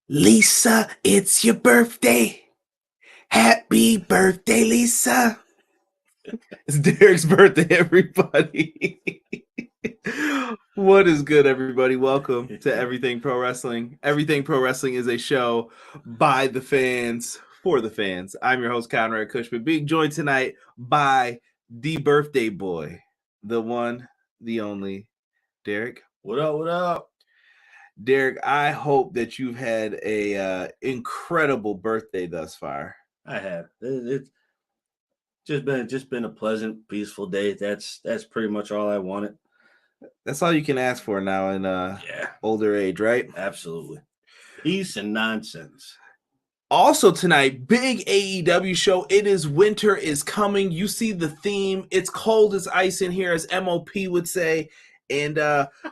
Lisa, it's your birthday. Happy birthday, Lisa. It's Derek's birthday, everybody. What is good, everybody? Welcome to Everything Pro Wrestling. Everything Pro Wrestling is a show by the fans, for the fans. I'm your host, Conrad Cushman, being joined tonight by the birthday boy, the one, the only, Derek. What up, what up? Derek, I hope that you've had a incredible birthday thus far. I have. It's just been a pleasant, peaceful day. That's pretty much all I wanted. That's all you can ask for now in older age, right? Absolutely. Peace and nonsense. Also tonight, big AEW show. It is winter is coming. You see the theme. It's cold as ice in here, as MOP would say. And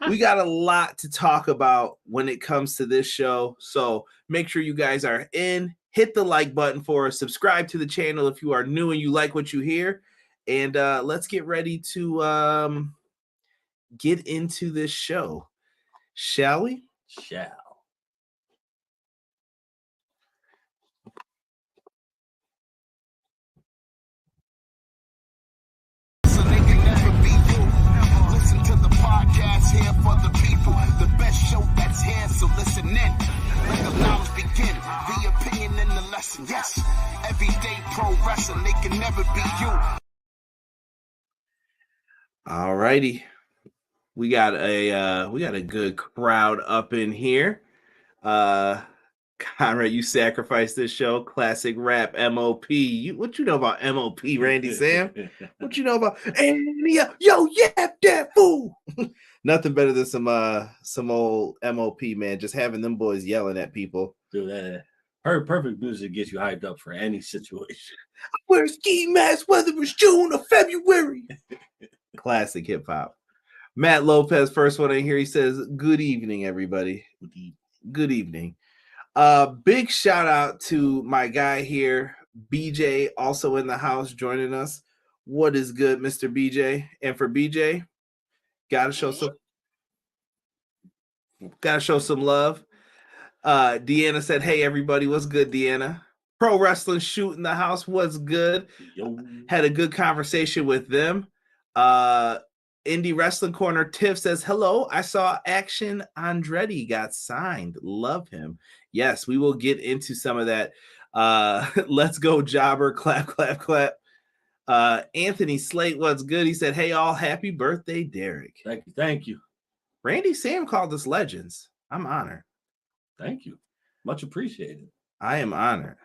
we got a lot to talk about when it comes to this show. So make sure you guys are in. Hit the like button for us. Subscribe to the channel if you are new and you like what you hear. And let's get ready to get into this show. Shall we? Shall. Here for the people, the best show that's here, so listen in. Let the knowledge begin, the opinion and the lesson. Yes, everyday pro wrestling, they can never be you. All righty, we got a good crowd up in here. Conrad, you sacrificed this show. Classic rap MOP. What you know about MOP, Randy Sam? What you know about? Yo, yeah, that fool. Nothing better than some old MOP, man. Just having them boys yelling at people. Dude, perfect music gets you hyped up for any situation. I wear a ski mask whether it's June or February. Classic hip hop. Matt Lopez, first one in here. He says, "Good evening, everybody. Good evening." Big shout out to my guy here, BJ, also in the house joining us. What is good, Mr. BJ? And for BJ, gotta show some love. Deanna said, "Hey everybody, what's good, Deanna? Pro Wrestling Shoot in the house, what's good?" Yo. Had a good conversation with them. Indie Wrestling Corner Tiff says, "Hello, I saw Action Andretti got signed. Love him." Yes, we will get into some of that. Let's go, Jobber. Clap, clap, clap. Anthony Slate, what's good? He said, "Hey, all, happy birthday, Derek." Thank you. Randy Sam called us legends. I'm honored. Thank you. Much appreciated. I am honored.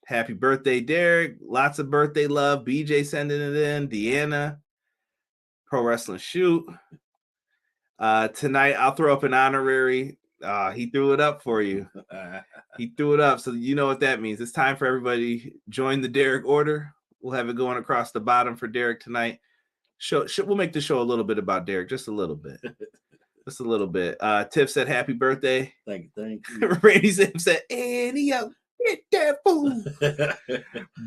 Happy birthday, Derek. Lots of birthday love. BJ sending it in. Deanna. Pro Wrestling Shoot. Tonight, I'll throw up an honorary. He threw it up for you. He threw it up. So you know what that means. It's time for everybody. Join the Derek order. We'll have it going across the bottom for Derek tonight. We'll make the show a little bit about Derek. Just a little bit. Just a little bit. Tiff said, "Happy birthday." Thank you. Randy Sam said, "Andy, get that fool."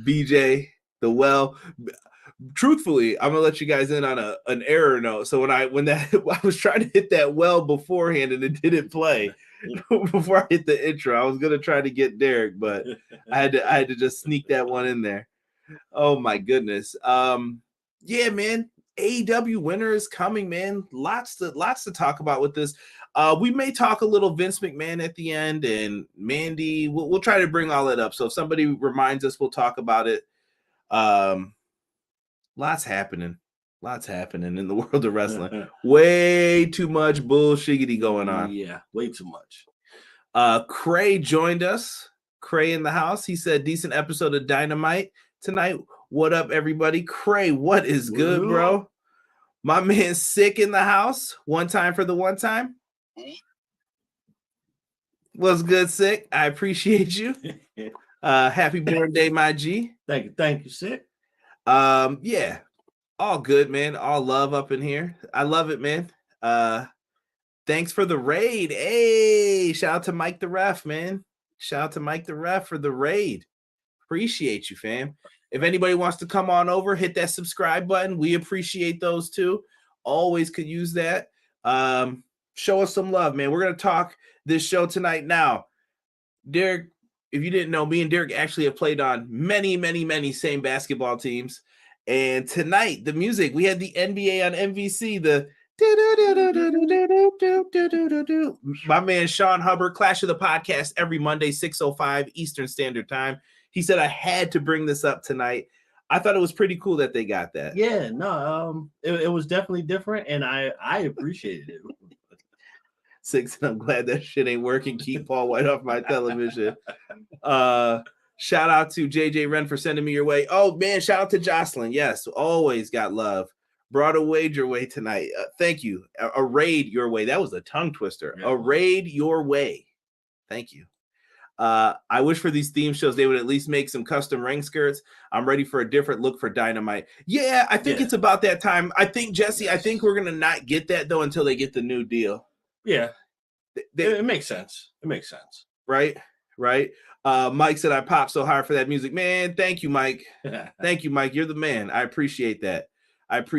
BJ, the well. Truthfully, I'm gonna let you guys in on an error note. So when I was trying to hit that well beforehand and it didn't play before I hit the intro, I was gonna try to get Derek, but I had to just sneak that one in there. Oh my goodness. Yeah, man. AEW winter is coming, man. Lots to talk about with this. We may talk a little Vince McMahon at the end and Mandy. We'll try to bring all that up. So if somebody reminds us, we'll talk about it. Lots happening in the world of wrestling. Way too much bullshiggity going on. Yeah, way too much. Cray joined us. Cray in the house. He said, "Decent episode of Dynamite tonight. What up, everybody?" Cray, what is good, bro? My man's Sick in the house. One time for the one time. What's good, Sick? I appreciate you. Happy born day, my G. Thank you, Sick. Yeah, all good, man. All love up in here. I love it, man. Thanks for the raid. Hey, shout out to Mike the Ref, man. Shout out to Mike the Ref for the raid. Appreciate you, fam. If anybody wants to come on over, hit that subscribe button. We appreciate those too. Always could use that. show us some love, man. We're going to talk this show tonight. Now, Derek, if you didn't know, me and Derek actually have played on many same basketball teams. And tonight, the music, we had the NBA on MVC, the my man Sean Hubbard, Clash of the Podcast, every Monday, 6:05 Eastern Standard Time. He said I had to bring this up tonight. I thought it was pretty cool that they got that. Yeah, no, it was definitely different, and I appreciated it. Six, and I'm glad that shit ain't working. Keep Paul White off my television. Shout out to JJ Wren for sending me your way. Oh man, shout out to Jocelyn. Yes, always got love. Brought a wager way tonight. Thank you. A raid your way. That was a tongue twister. Yeah. A raid your way. Thank you. I wish for these theme shows they would at least make some custom ring skirts. I'm ready for a different look for Dynamite. Yeah, I think it's about that time. I think, Jesse, I think we're gonna not get that though until they get the new deal. Yeah, it makes sense. It makes sense. Right. Mike said I popped so hard for that music. Man, thank you, Mike. Thank you, Mike. You're the man. I appreciate that. The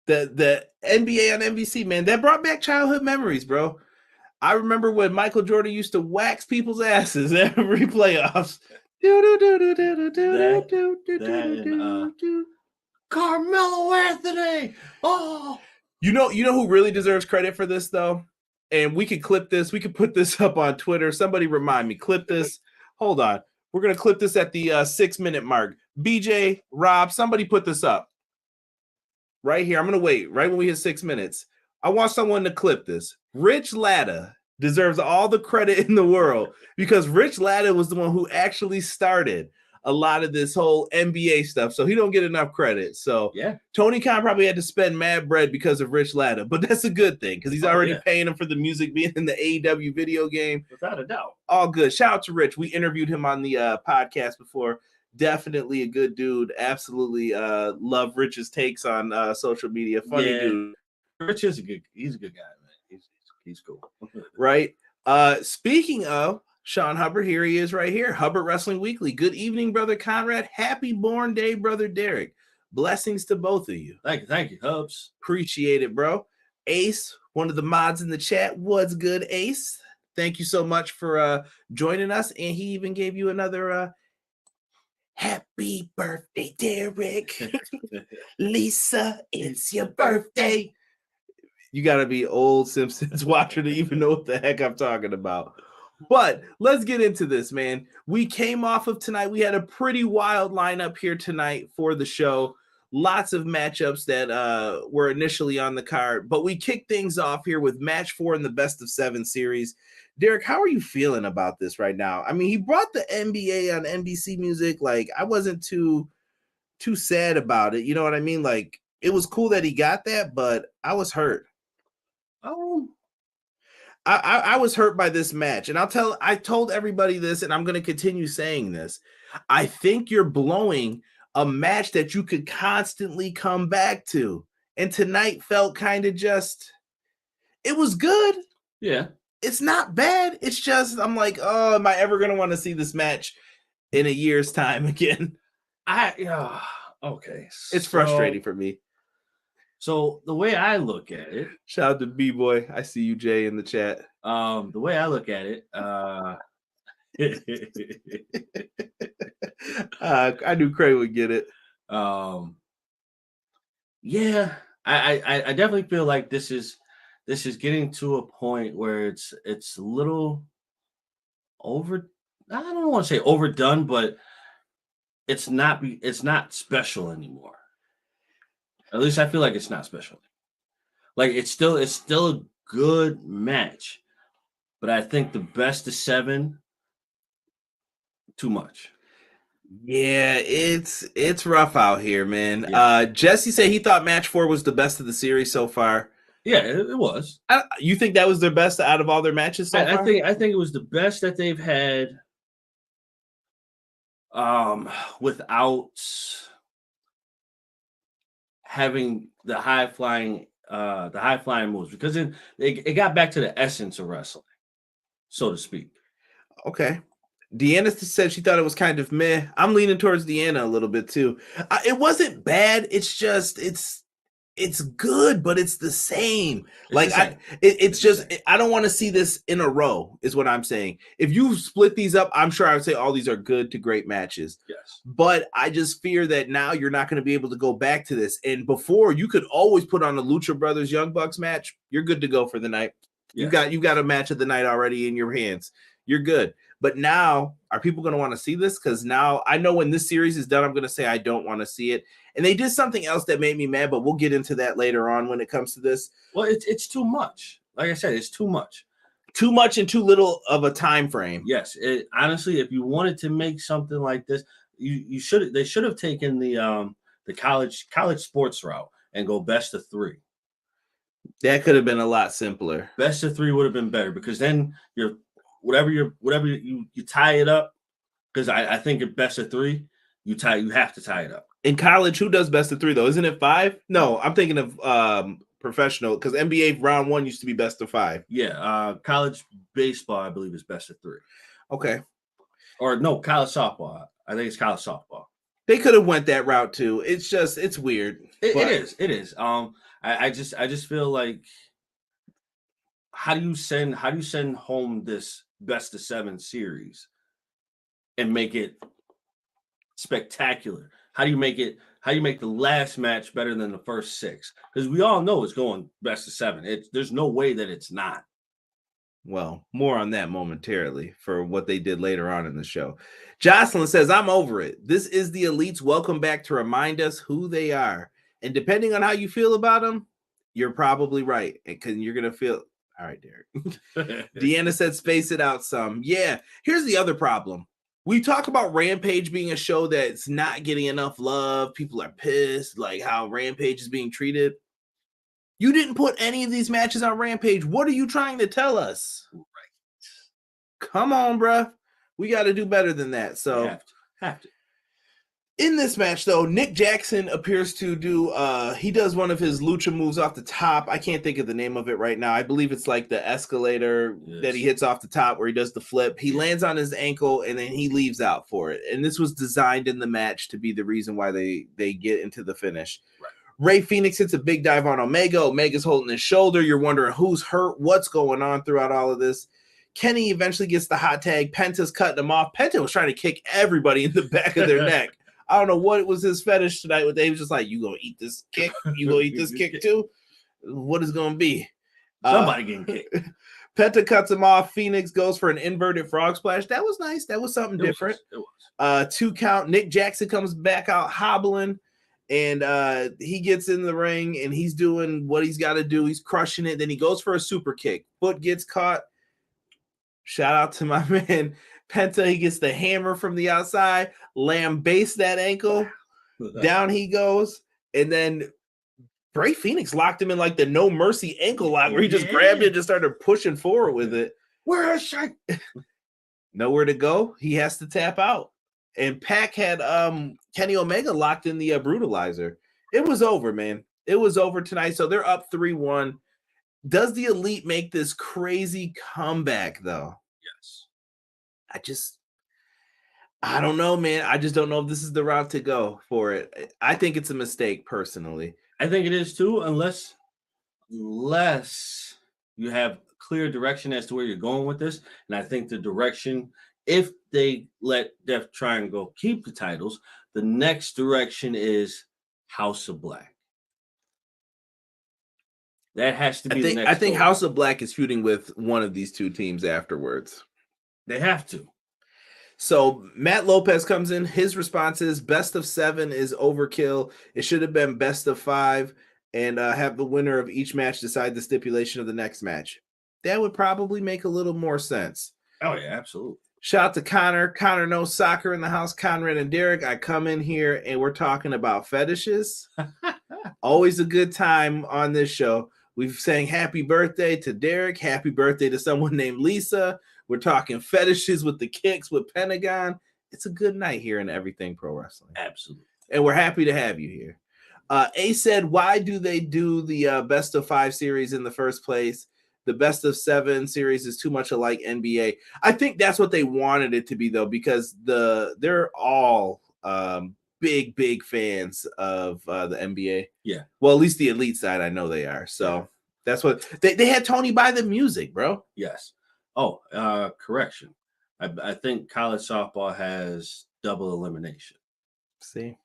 NBA on NBC, man, that brought back childhood memories, bro. I remember when Michael Jordan used to wax people's asses every playoffs. Carmelo Anthony. Oh, you know who really deserves credit for this though? And we could clip this. We could put this up on Twitter. Somebody remind me. Clip this. Hold on. We're going to clip this at the 6-minute mark. BJ, Rob, somebody put this up. Right here. I'm going to wait. Right when we hit 6 minutes. I want someone to clip this. Rich Latta deserves all the credit in the world because Rich Latta was the one who actually started a lot of this whole NBA stuff. So he don't get enough credit. So yeah, Tony Khan probably had to spend mad bread because of Rich Latta, but that's a good thing because he's already paying him for the music being in the AEW video game. Without a doubt. All good. Shout out to Rich. We interviewed him on the podcast before. Definitely a good dude. Absolutely love Rich's takes on social media. Funny dude. Rich is he's a good guy, man. He's cool. Right. Speaking of Sean Hubbard, here he is right here. Hubbard Wrestling Weekly. Good evening, Brother Conrad. Happy born day, Brother Derek. Blessings to both of you. Thank you, Hubs. Appreciate it, bro. Ace, one of the mods in the chat. What's good, Ace? Thank you so much for joining us. And he even gave you another happy birthday, Derek. Lisa, it's your birthday. You got to be old Simpsons watcher to even know what the heck I'm talking about. But let's get into this, man. We came off of tonight. We had a pretty wild lineup here tonight for the show. Lots of matchups that were initially on the card. But we kicked things off here with match 4 in the best of 7 series. Derek, how are you feeling about this right now? I mean, he brought the NBA on NBC music. Like, I wasn't too sad about it. You know what I mean? Like, it was cool that he got that, but I was hurt. I was hurt by this match, and I told everybody this, and I'm going to continue saying this. I think you're blowing a match that you could constantly come back to, and tonight felt kind of just. It was good. Yeah, it's not bad. It's just I'm like, oh, am I ever going to want to see this match in a year's time again? Okay, it's frustrating for me. So the way I look at it, shout out to B-Boy. I see you, Jay, in the chat. The way I look at it, I knew Craig would get it. Yeah, I definitely feel like this is getting to a point where it's a little over. I don't want to say overdone, but it's not special anymore. At least I feel like it's not special. Like it's still a good match, but I think the best of 7 too much. Yeah, it's rough out here, man. Yeah. Jesse said he thought match 4 was the best of the series so far. Yeah, it was. You think that was their best out of all their matches so far? I think it was the best that they've had. Without having the high flying moves, because it got back to the essence of wrestling, so to speak. Okay. Deanna said she thought it was kind of meh. I'm leaning towards Deanna a little bit too. It wasn't bad. It's just it's it's good, but it's the same. It's the same. It's just I don't want to see this in a row, is what I'm saying. If you split these up, I'm sure I would say all these are good to great matches. Yes. But I just fear that now you're not going to be able to go back to this. And before, you could always put on a Lucha Brothers Young Bucks match. You're good to go for the night. Yes. You got a match of the night already in your hands. You're good. But now, are people going to want to see this? Because now I know when this series is done, I'm going to say I don't want to see it. And they did something else that made me mad, but we'll get into that later on when it comes to this. Well, it's too much. Like I said, it's too much. Too much and too little of a time frame. Yes. Honestly, if you wanted to make something like this, they should have taken the college sports route and go best of 3. That could have been a lot simpler. Best of 3 would have been better, because then you tie it up. Because I think at best of 3, you have to tie it up. In college, who does best of 3 though? Isn't it 5? No, I'm thinking of professional, because NBA round 1 used to be best of 5. Yeah, college baseball, I believe, is best of 3. Okay. Or no, college softball. I think it's college softball. They could have went that route too. It's weird. It is. I just feel like, how do you send home this best of 7 series and make it spectacular? How do you make the last match better than the first 6? Because we all know it's going best of 7. There's no way that it's not. Well, more on that momentarily for what they did later on in the show. Jocelyn says, I'm over it. This is the Elites. Welcome back to remind us who they are. And depending on how you feel about them, you're probably right. Because you're going to feel, all right, Derek. Deanna said, space it out some. Yeah. Here's the other problem. We talk about Rampage being a show that's not getting enough love. People are pissed, like how Rampage is being treated. You didn't put any of these matches on Rampage. What are you trying to tell us? Right. Come on, bruh. We got to do better than that. So have to. In this match, though, Nick Jackson appears to do, he does one of his lucha moves off the top. I can't think of the name of it right now. I believe it's like the escalator that he hits off the top where he does the flip. He lands on his ankle and then he leaves out for it. And this was designed in the match to be the reason why they get into the finish. Right. Ray Phoenix hits a big dive on Omega. Omega's holding his shoulder. You're wondering who's hurt, what's going on throughout all of this. Kenny eventually gets the hot tag. Penta's cutting him off. Penta was trying to kick everybody in the back of their neck. I don't know what was his fetish tonight. He was just like, you gonna eat this kick? You gonna eat this kick too? What is it gonna be? Somebody getting kicked. Penta cuts him off. Phoenix goes for an inverted frog splash. That was nice. That was something different. It was. 2 count. Nick Jackson comes back out hobbling. And he gets in the ring and he's doing what he's got to do. He's crushing it. Then he goes for a super kick. Foot gets caught. Shout out to my man Penta. He gets the hammer from the outside. Lambaste that ankle. Down he goes. And then Ray Phoenix locked him in like the no mercy ankle lock where he just grabbed it and just started pushing forward with it. Where is she? Nowhere to go. He has to tap out. And Pac had Kenny Omega locked in the brutalizer. It was over, man. It was over tonight. So they're up 3-1. Does the Elite make this crazy comeback, though? Yes. I don't know, man. I just don't know if this is the route to go for it. I think it's a mistake, personally. I think it is, too, unless you have clear direction as to where you're going with this. And I think the direction, if they let Death Triangle keep the titles, the next direction is House of Black. That has to be the next. I think House of Black is feuding with one of these 2 teams afterwards. They have to. So Matt Lopez comes in. His response is best of 7 is overkill. It should have been best of 5 and have the winner of each match decide the stipulation of the next match. That would probably make a little more sense. Oh, yeah, absolutely. Shout out to Connor. Connor knows soccer in the house. Conrad and Derek. I come in here and we're talking about fetishes. Always a good time on this show. We've sang happy birthday to Derek. Happy birthday to someone named Lisa. We're talking fetishes with the kicks with Pentagon. It's a good night here in Everything Pro Wrestling. Absolutely. And we're happy to have you here. A said, why do they do the best of 5 series in the first place? The best of 7 series is too much alike NBA. I think that's what they wanted it to be, though, because they're all big fans of the NBA. Yeah. Well, at least the elite side, I know they are. So that's what they had Tony buy the music, bro. Yes. Oh, correction. I think college softball has double elimination. See,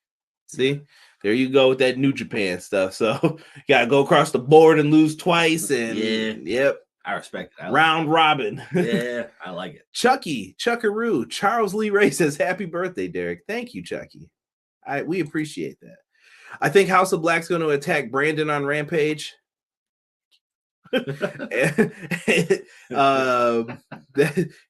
there you go with that New Japan stuff. So you gotta go across the board and lose twice, and yep, I respect it. Round robin. Yeah, I like it. Chuckaroo, Charles Lee Ray says, "Happy birthday, Derek." Thank you, Chucky. We appreciate that. I think House of Black's going to attack Brandon on Rampage.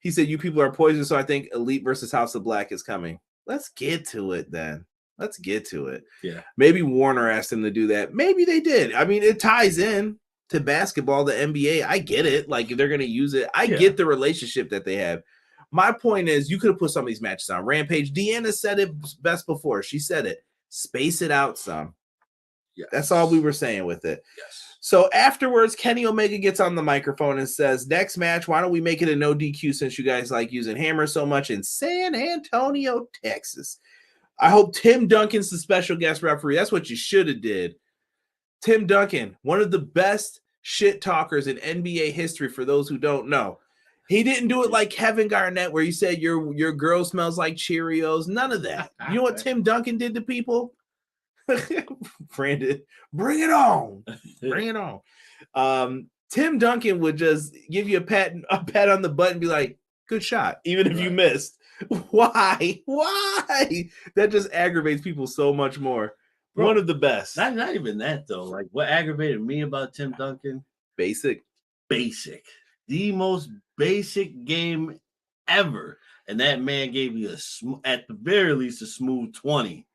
He said, "You people are poison," so I think Elite versus House of Black is coming. Let's get to it then. Let's get to it. Yeah. Maybe Warner asked him to do that. Maybe they did. I mean, it ties in to basketball, the NBA. I get it. Like, they're going to use it. I get the relationship that they have. My point is, you could have put some of these matches on Rampage. Deanna said it best before. She said it. Space it out some. Yes. That's all we were saying with it. Yes. So afterwards, Kenny Omega gets on the microphone and says, "Next match, why don't we make it a no DQ since you guys like using hammers so much in San Antonio, Texas? I hope Tim Duncan's the special guest referee." That's what you should have did. Tim Duncan, one of the best shit talkers in NBA history, for those who don't know. He didn't do it like Kevin Garnett, where you said your girl smells like Cheerios. None of that. You know what Tim Duncan did to people? Brandon, bring it on. Bring it on. Tim Duncan would just give you a pat on the butt and be like, "Good shot," even if you missed. Why? That just aggravates people so much more. Bro, one of the best. Not even that, though. Like, what aggravated me about Tim Duncan? Basic. The most basic game ever. And that man gave you at the very least a smooth 20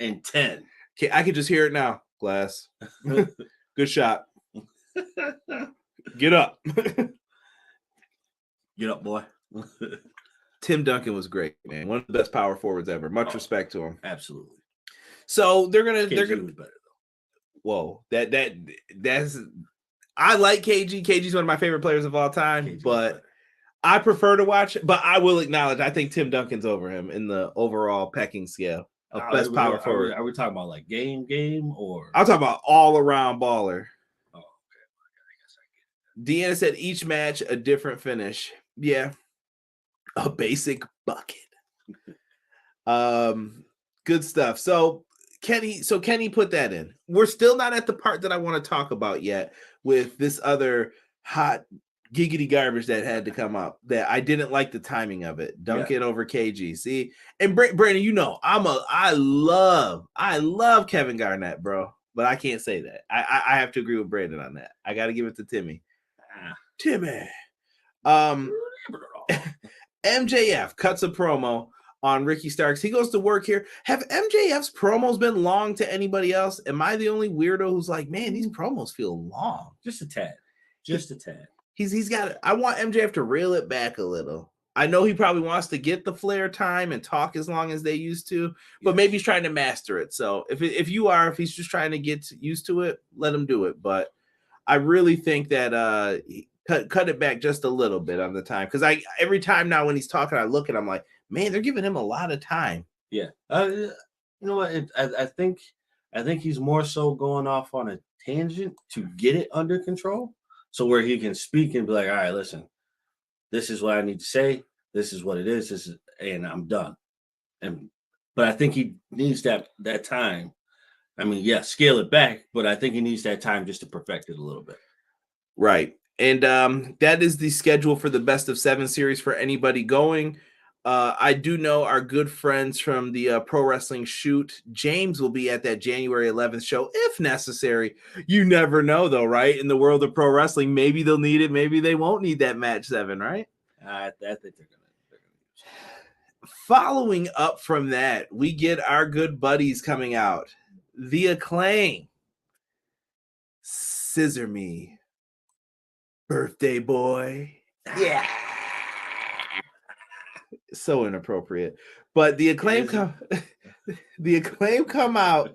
and 10. Okay, I can just hear it now. Glass. Good shot. Get up. Get up, boy. Tim Duncan was great, man. One of the best power forwards ever. Much respect to him. Absolutely. So they're gonna was better, though. Whoa, that's I like KG. KG's one of my favorite players of all time, but I prefer to watch. But I will acknowledge, I think Tim Duncan's over him in the overall pecking scale of best power forward. Are we talking about like game, or I'm talking about all around baller? Oh, okay. I guess I get it. Deanna said each match a different finish. Yeah, a basic bucket. Good stuff. So Kenny put that in. We're still not at the part that I want to talk about yet with this other hot giggity garbage that had to come up that I didn't like the timing of it. Duncan over KG. See, and Brandon, you know, I love Kevin Garnett, bro, but I can't say that. I have to agree with Brandon on that. I got to give it to Timmy. Timmy. MJF cuts a promo on Ricky Starks. He goes to work here. Have MJF's promos been long to anybody else? Am I the only weirdo who's like, man, these promos feel long? Just a tad. He's got it. I want MJF to reel it back a little. I know he probably wants to get the Flair time and talk as long as they used to, but maybe he's trying to master it. So if he's just trying to get used to it, let him do it. But I really think that cut it back just a little bit on the time, because every time now when he's talking, I look at him like, man, they're giving him a lot of time. Yeah, you know what? I think he's more so going off on a tangent to get it under control, so where he can speak and be like, all right, listen, this is what I need to say. This is what it is. And I'm done. But I think he needs that time. I mean, yeah, scale it back, but I think he needs that time just to perfect it a little bit. Right. And that is the schedule for the Best of 7 series for anybody going. I do know our good friends from the Pro Wrestling Shoot, James, will be at that January 11th show if necessary. You never know, though, right? In the world of pro wrestling, maybe they'll need it. Maybe they won't need that match 7, right? I think they're gonna use it. Following up from that, we get our good buddies coming out. The Acclaim. Scissor me, birthday boy. Yeah. So inappropriate. But the Acclaim come out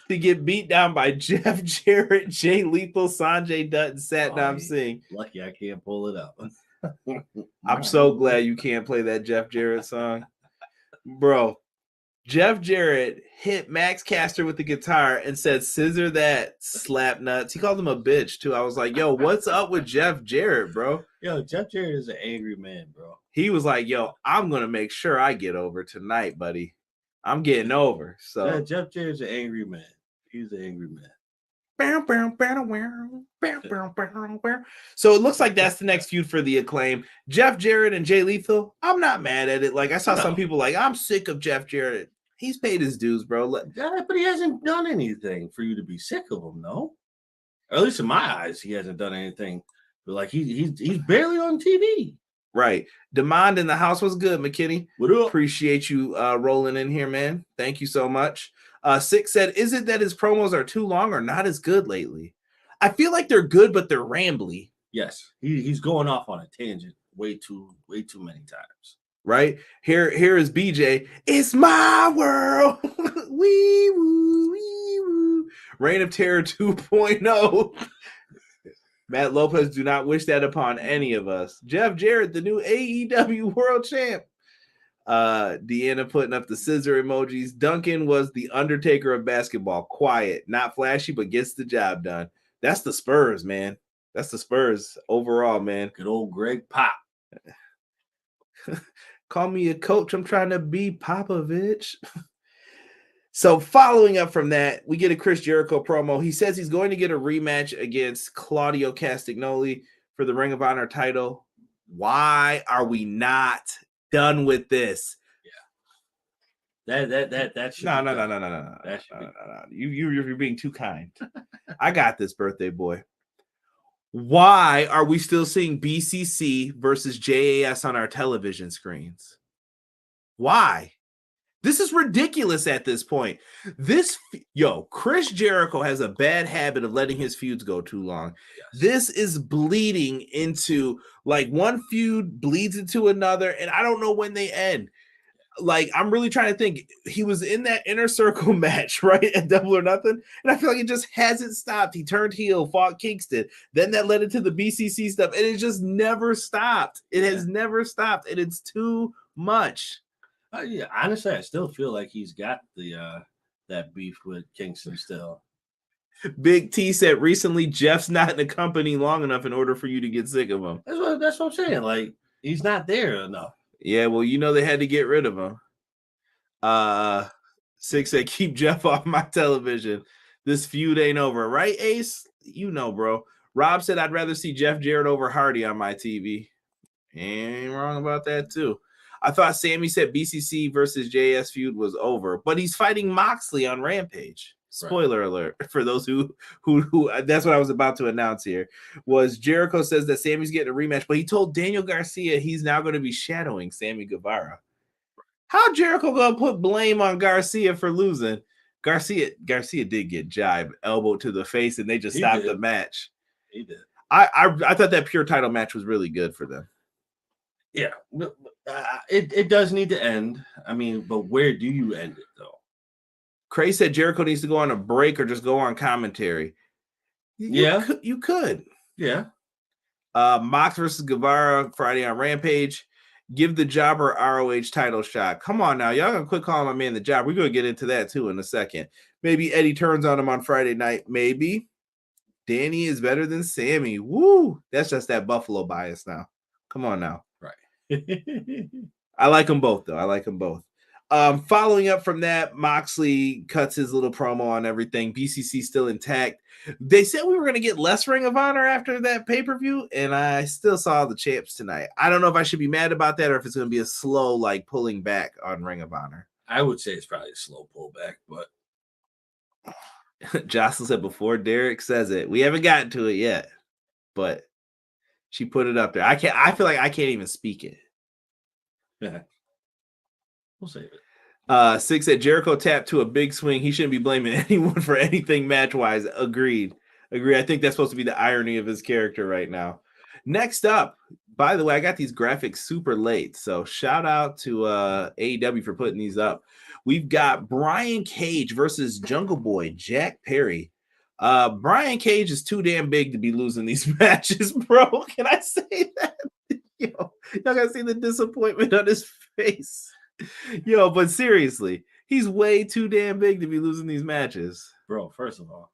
to get beat down by Jeff Jarrett, Jay Lethal, Sanjay Dutt, and Satnam Singh. Lucky I can't pull it up. I'm so glad you can't play that Jeff Jarrett song. Bro, Jeff Jarrett hit Max Caster with the guitar and said, "Scissor that, slap nuts." He called him a bitch too. I was like, "Yo, what's up with Jeff Jarrett, bro?" Yo, Jeff Jarrett is an angry man, bro. He was like, "Yo, I'm gonna make sure I get over tonight, buddy. I'm getting over." So yeah, Jeff Jarrett's an angry man. He's an angry man. So it looks like that's the next feud for the Acclaim. Jeff Jarrett and Jay Lethal. I'm not mad at it. Like I saw some people like, I'm sick of Jeff Jarrett. He's paid his dues, bro. Yeah, but he hasn't done anything for you to be sick of him, no. Or at least in my eyes, he hasn't done anything. But like he's barely on TV. Right. Demand in the house was good, McKinney. What up? Appreciate you rolling in here, man. Thank you so much. Six said, is it that his promos are too long or not as good lately? I feel like they're good, but they're rambly. Yes, he's going off on a tangent way too many times. Right? Here is BJ. It's my world. Wee woo, wee woo. Reign of Terror 2.0. Matt Lopez, do not wish that upon any of us. Jeff Jarrett, the new AEW World Champ. Deanna putting up the scissor emojis. Duncan was the Undertaker of basketball. Quiet, not flashy, but gets the job done. That's the Spurs, man. That's the Spurs overall, man. Good old Greg Pop. Call me a coach. I'm trying to be Popovich. So following up from that, we get a Chris Jericho promo. He says he's going to get a rematch against Claudio Castagnoli for the Ring of Honor title. Why are we not done with this? Yeah. That should No. That should be. You're being too kind. I got this, birthday boy. Why are we still seeing BCC versus JAS on our television screens? Why? This is ridiculous at this point. Chris Jericho has a bad habit of letting his feuds go too long. Yes. This is bleeding into, like, one feud bleeds into another, and I don't know when they end. Like, I'm really trying to think. He was in that Inner Circle match, right, at Double or Nothing, and I feel like it just hasn't stopped. He turned heel, fought Kingston. Then that led into the BCC stuff, and it just never stopped. It has never stopped, and it's too much. Yeah, honestly, I still feel like he's got the that beef with Kingston still. Big T said recently Jeff's not in the company long enough in order for you to get sick of him. That's what I'm saying. Like, he's not there enough. Yeah, well, they had to get rid of him. Six said, keep Jeff off my television. This feud ain't over. Right, Ace? Bro. Rob said, I'd rather see Jeff Jarrett over Hardy on my TV. Ain't wrong about that, too. I thought Sammy said BCC versus JS feud was over, but he's fighting Moxley on Rampage. Spoiler alert for those who that's what I was about to announce here. Was Jericho says that Sammy's getting a rematch, but he told Daniel Garcia he's now going to be shadowing Sammy Guevara. How Jericho gonna put blame on Garcia for losing? Garcia did get jibed, elbow to the face, and they just stopped the match. He did. I thought that pure title match was really good for them. Yeah, it does need to end. I mean, but where do you end it, though? Cray said Jericho needs to go on a break or just go on commentary. You could. Yeah. Mox versus Guevara Friday on Rampage. Give the jobber ROH title shot. Come on now. Y'all gonna quit calling my man the job. We're gonna get into that too in a second. Maybe Eddie turns on him on Friday night. Maybe. Danny is better than Sammy. Woo! That's just that Buffalo bias now. Come on now. I like them both, though. I like them both. Following up from that, Moxley cuts his little promo on everything. BCC still intact. They said we were going to get less Ring of Honor after that pay-per-view, and I still saw the champs tonight. I don't know if I should be mad about that or if it's going to be a slow, like, pulling back on Ring of Honor. I would say it's probably a slow pullback, but Jocelyn said before Derek says it. We haven't gotten to it yet, but she put it up there. I feel like I can't even speak it. Yeah. We'll save it. Six said Jericho tapped to a big swing. He shouldn't be blaming anyone for anything match-wise. Agreed. I think that's supposed to be the irony of his character right now. Next up, by the way, I got these graphics super late, so shout out to AEW for putting these up. We've got Brian Cage versus Jungle Boy Jack Perry. Brian Cage is too damn big to be losing these matches, bro. Can I say that? Yo, y'all gotta see the disappointment on his face. Yo, but seriously, He's way too damn big to be losing these matches. Bro, first of all,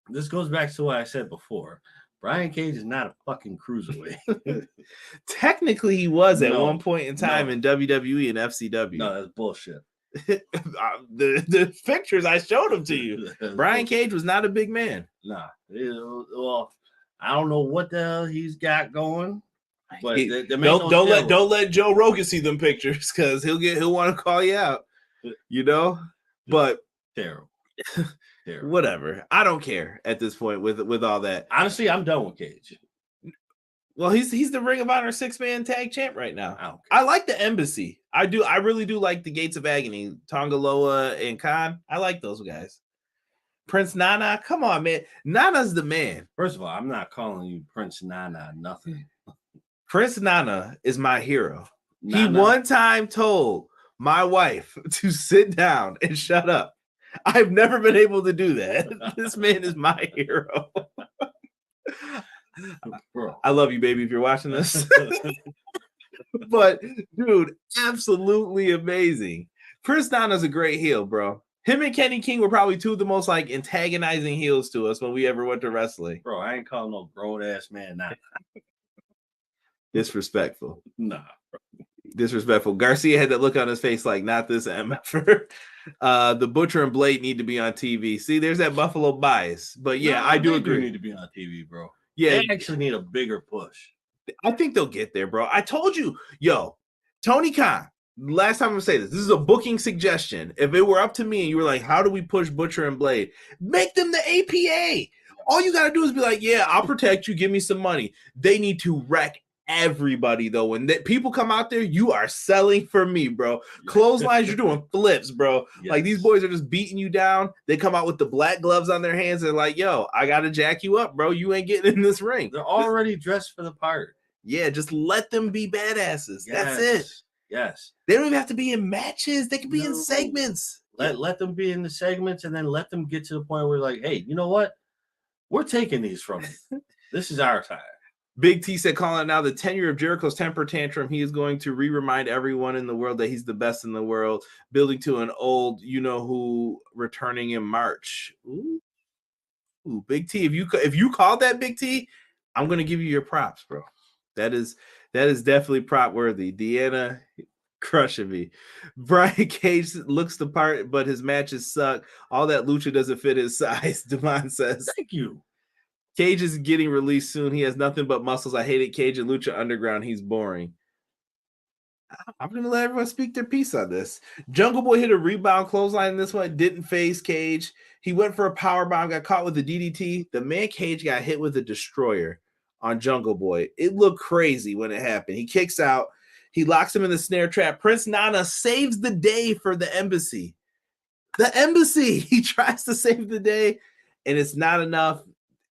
this goes back to what I said before. Brian Cage is not a fucking cruiserweight. Technically, he was at one point in time in WWE and FCW. No, that's bullshit. the pictures I showed him to you. Brian Cage was not a big man. Nah. Well, I don't know what the hell he's got going. But don't let Joe Rogan see them pictures because he'll want to call you out. You know? But terrible. Whatever. I don't care at this point with all that. Honestly, I'm done with Cage. Well, he's the Ring of Honor 6-man tag champ right now. I like the Embassy. I do. I really do like the Gates of Agony, Tongaloa and Khan. I like those guys. Prince Nana, come on, man. Nana's the man. First of all, I'm not calling you Prince Nana nothing. Prince Nana is my hero. He one time told my wife to sit down and shut up. I've never been able to do that. This man is my hero. Bro. I love you, baby, if you're watching this. But, dude, absolutely amazing. Prince Nana's a great heel, bro. Him and Kenny King were probably two of the most, like, antagonizing heels to us when we ever went to wrestling. Bro, I ain't calling no grown-ass man now. Disrespectful. Nah, bro. Disrespectful. Garcia had that look on his face like, not this MFer. The Butcher and Blade need to be on TV. See, there's that Buffalo bias. But, yeah, I do agree. They need to be on TV, bro. Yeah, they actually need a bigger push. I think they'll get there, bro. I told you, Tony Khan. Last time I'm gonna say this is a booking suggestion. If it were up to me and you were like, how do we push Butcher and Blade? Make them the APA. All you gotta do is be like, yeah, I'll protect you. Give me some money. They need to wreck everybody though. When people come out there, you are selling for me, bro. Clotheslines, you're doing flips, bro. Yes. Like these boys are just beating you down. They come out with the black gloves on their hands. They're like, yo, I gotta jack you up, bro. You ain't getting in this ring. They're already dressed for the part. Yeah, just let them be badasses. Yes. That's it. Yes. They don't even have to be in matches. They can be in segments. Let them be in the segments and then let them get to the point where like, hey, you know what? We're taking these from you. This is our time. Big T said, calling now the tenure of Jericho's temper tantrum. He is going to remind everyone in the world that he's the best in the world, building to an old, who returning in March. Ooh, Big T. If you called that, Big T, I'm going to give you your props, bro. That is definitely prop worthy. Deanna crushing me. Brian Cage looks the part, but his matches suck. All that lucha doesn't fit his size, Devon says. Thank you. Cage is getting released soon. He has nothing but muscles. I hated Cage and Lucha Underground. He's boring. I'm going to let everyone speak their piece on this. Jungle Boy hit a rebound clothesline in this one. Didn't phase Cage. He went for a powerbomb, got caught with the DDT. The man Cage got hit with a destroyer on Jungle Boy. It looked crazy when it happened. He kicks out. He locks him in the snare trap. Prince Nana saves the day for the Embassy. The Embassy. He tries to save the day, and it's not enough.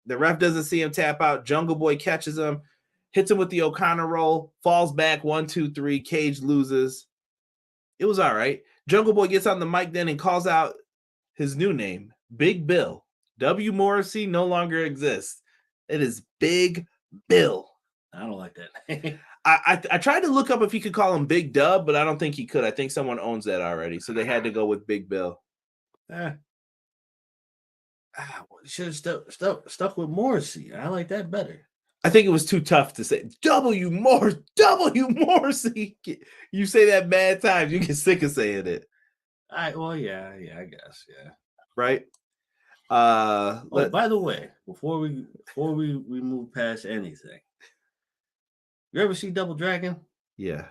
The ref doesn't see him tap out. Jungle Boy catches him, hits him with the O'Connor roll, falls back 1, 2, 3. Cage loses. It was all right. Jungle Boy gets on the mic then and calls out his new name, Big Bill. W. Morrissey no longer exists. It is Big Bill. I don't like that. I tried to look up if he could call him Big Dub, but I don't think he could. I think someone owns that already, so they had to go with Big Bill. Should have stuck with Morrissey. I like that better. I think it was too tough to say W. Morrissey. You say that bad times, you get sick of saying it. Yeah, I guess, yeah. Right. By the way, before we move past anything, you ever see Double Dragon? Yeah.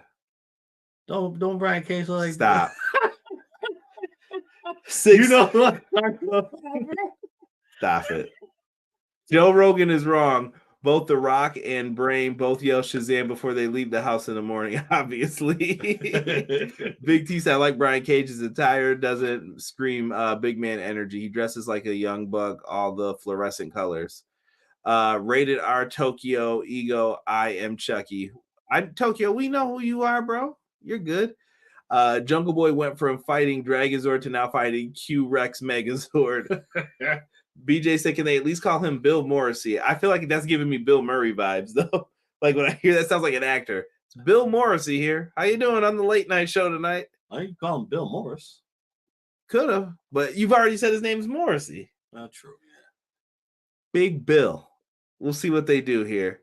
Don't Brian Cage look like stop. You know what? Stop it. Joe Rogan is wrong. Both The Rock and Brain both yell Shazam before they leave the house in the morning, obviously. Big T said, I like Brian Cage's attire. Doesn't scream big man energy. He dresses like a young buck, all the fluorescent colors. Rated R Tokyo Ego. I am Chucky. Tokyo, we know who you are, bro. You're good. Jungle Boy went from fighting Dragozord to now fighting Q-Rex Megazord. BJ said, can they at least call him Bill Morrissey? I feel like that's giving me Bill Murray vibes, though. Like when I hear that, sounds like an actor. It's Bill Morrissey here. How you doing on the late night show tonight? I can call him Bill Morris. Could have, but you've already said his name's Morrissey. Not true. Yeah. Big Bill. We'll see what they do here.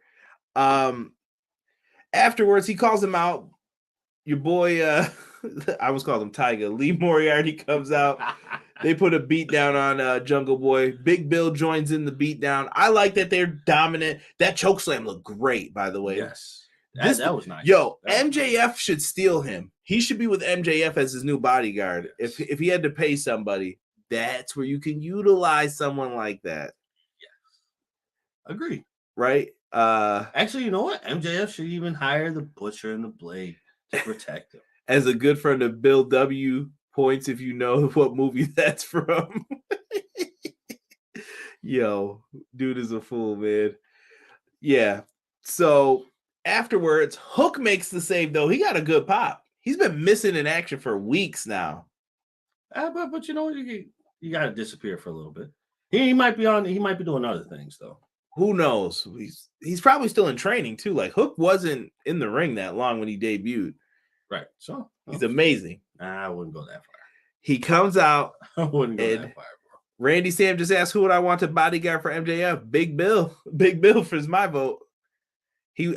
Afterwards, he calls him out. Your boy, I almost called him Tiger. Lee Moriarty comes out. They put a beat down on Jungle Boy. Big Bill joins in the beat down. I like that they're dominant. That chokeslam looked great, by the way. Yes. That was nice. Yo, MJF should steal him. He should be with MJF as his new bodyguard. Yes. If he had to pay somebody, that's where you can utilize someone like that. Yes. Agree. Right? Actually, you know what? MJF should even hire the Butcher and the Blade to protect him. As a good friend of Bill W. points, if you know what movie that's from. Yo, dude is a fool, man. Yeah. So afterwards, Hook makes the save, though. He got a good pop. He's been missing in action for weeks now. But you know, you got to disappear for a little bit. He might be doing other things, though. Who knows? He's probably still in training, too. Like, Hook wasn't in the ring that long when he debuted. Right. So he's amazing. I wouldn't go that far. He comes out. I wouldn't go that far, bro. Randy Sam just asked who would I want to bodyguard for MJF? Big Bill. Big Bill for my vote.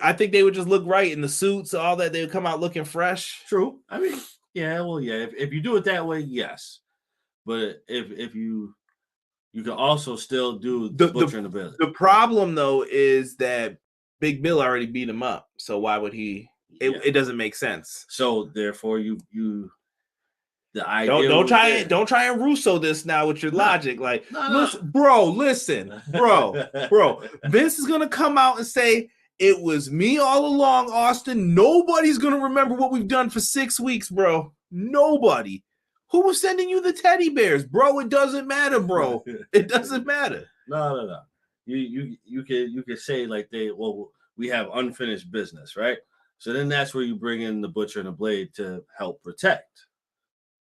I think they would just look right in the suits, all that. They would come out looking fresh. True. I mean, yeah. Well, yeah. If you do it that way, yes. But if you can also still do the Butcher and the Bill. The problem though is that Big Bill already beat him up. So why would he? It doesn't make sense. So therefore, the idea don't try and Russo this now with your logic. Like, listen, bro. Vince is gonna come out and say it was me all along, Austin. Nobody's gonna remember what we've done for 6 weeks, bro. Nobody. Who was sending you the teddy bears, bro? It doesn't matter, bro. It doesn't matter. No. You could say like we have unfinished business, right? So then that's where you bring in the Butcher and the Blade to help protect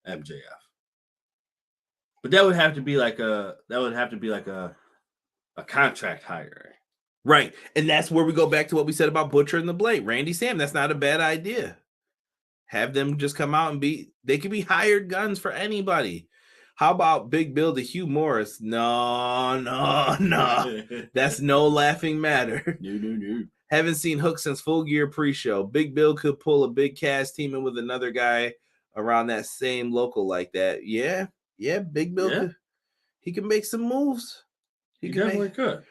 MJF. But that would have to be like a contract hire. Right. And that's where we go back to what we said about Butcher and the Blade. Randy Sam, that's not a bad idea. Have them just come out and they could be hired guns for anybody. How about Big Bill to Hugh Morris? No. That's no laughing matter. No. Haven't seen Hook since Full Gear pre-show. Big Bill could pull a big cast team in with another guy around that same local like that. Yeah, Big Bill he can make some moves. He definitely could.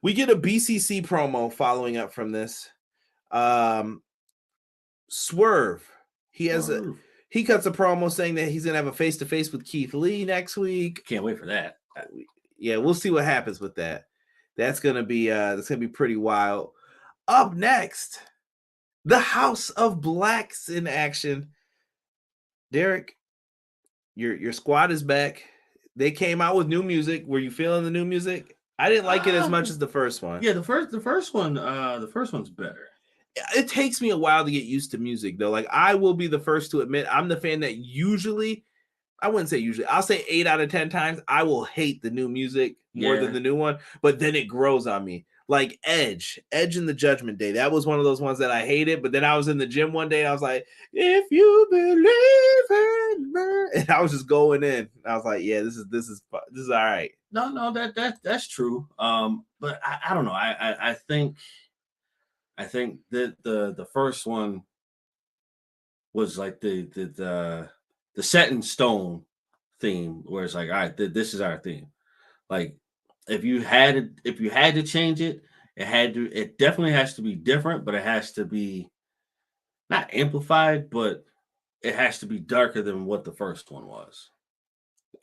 We get a BCC promo following up from this. Swerve. He cuts a promo saying that he's gonna have a face-to-face with Keith Lee next week. Can't wait for that. Yeah, we'll see what happens with that. That's gonna be pretty wild. Up next, the House of Blacks in action. Derek, your squad is back. They came out with new music. Were you feeling the new music? I didn't like it as much as the first one. Yeah, the first one's better. It takes me a while to get used to music, though. Like, I will be the first to admit, I'm the fan that I wouldn't say usually, I'll say 8 out of 10 times, I will hate the new music more than the new one, but then it grows on me. Like Edge in the Judgment Day. That was one of those ones that I hated, but then I was in the gym one day and I was like, if you believe in me, and I was just going in. I was like, yeah, this is all right. No, that's true. But I don't know. I think that the first one was like the set in stone theme, where it's like, all right, this is our theme. Like, if you had to change it, it definitely has to be different, but it has to be not amplified, but it has to be darker than what the first one was.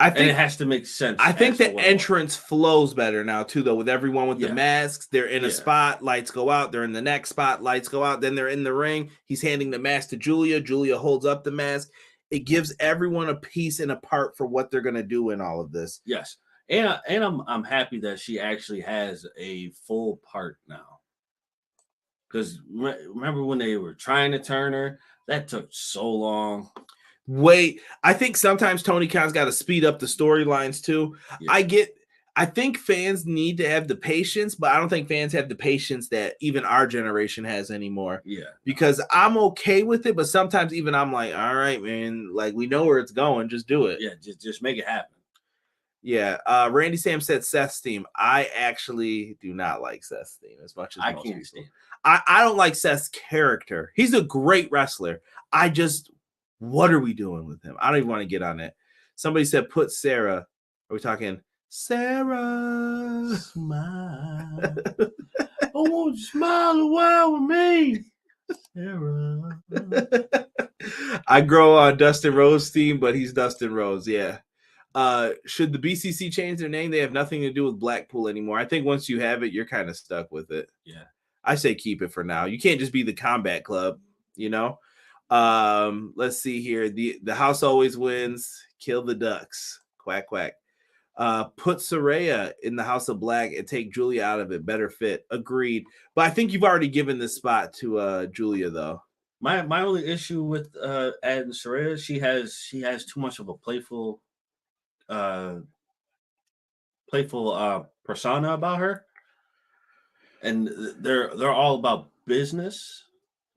And it has to make sense. I think the entrance flows better now too, though, with everyone with the masks. They're in a spot, lights go out. They're in the next spot, lights go out. Then they're in the ring. He's handing the mask to Julia. Julia holds up the mask. It gives everyone a piece and a part for what they're gonna do in all of this. Yes. And I'm happy that she actually has a full part now. Because remember when they were trying to turn her? That took so long. Wait, I think sometimes Tony Khan's got to speed up the storylines too. Yeah. I think fans need to have the patience, but I don't think fans have the patience that even our generation has anymore. Yeah. Because I'm okay with it, but sometimes even I'm like, all right, man, like we know where it's going, just do it. Yeah, just make it happen. Yeah. Randy Sam said Seth's team. I actually do not like Seth's team as much as I most can't people. stand. I don't like Seth's character. He's a great wrestler. What are we doing with him? I don't even want to get on it. Somebody said put Sarah. Are we talking Sarah? Smile. Oh, won't you smile a while with me, Sarah? I grow on Dustin Rose team, but he's Dustin Rose. Yeah. Should the BCC change their name? They have nothing to do with Blackpool anymore. I think once you have it, you're kind of stuck with it. Yeah. I say keep it for now. You can't just be the Combat Club, you know? Let's see here. The house always wins. Kill the Ducks. Quack, quack. Put Saraya in the House of Black and take Julia out of it. Better fit. Agreed. But I think you've already given this spot to Julia, though. My only issue with adding Saraya, she has too much of a playful persona about her, and they're all about business.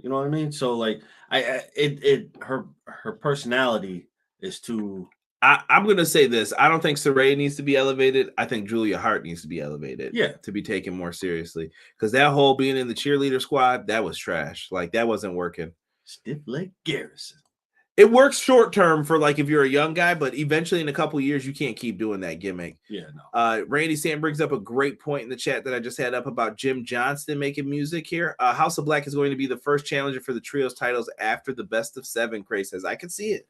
You know what I mean? So like, her personality is too. I'm gonna say this. I don't think Saraya needs to be elevated. I think Julia Hart needs to be elevated. Yeah. To be taken more seriously. Because that whole being in the cheerleader squad, that was trash. Like that wasn't working. Stiff leg Garrison. It works short term for like if you're a young guy, but eventually in a couple years you can't keep doing that gimmick. Yeah, no. Randy Sam brings up a great point in the chat that I just had up about Jim Johnston making music here. House of Black is going to be the first challenger for the trios titles after the best of 7. Cray says I can see it.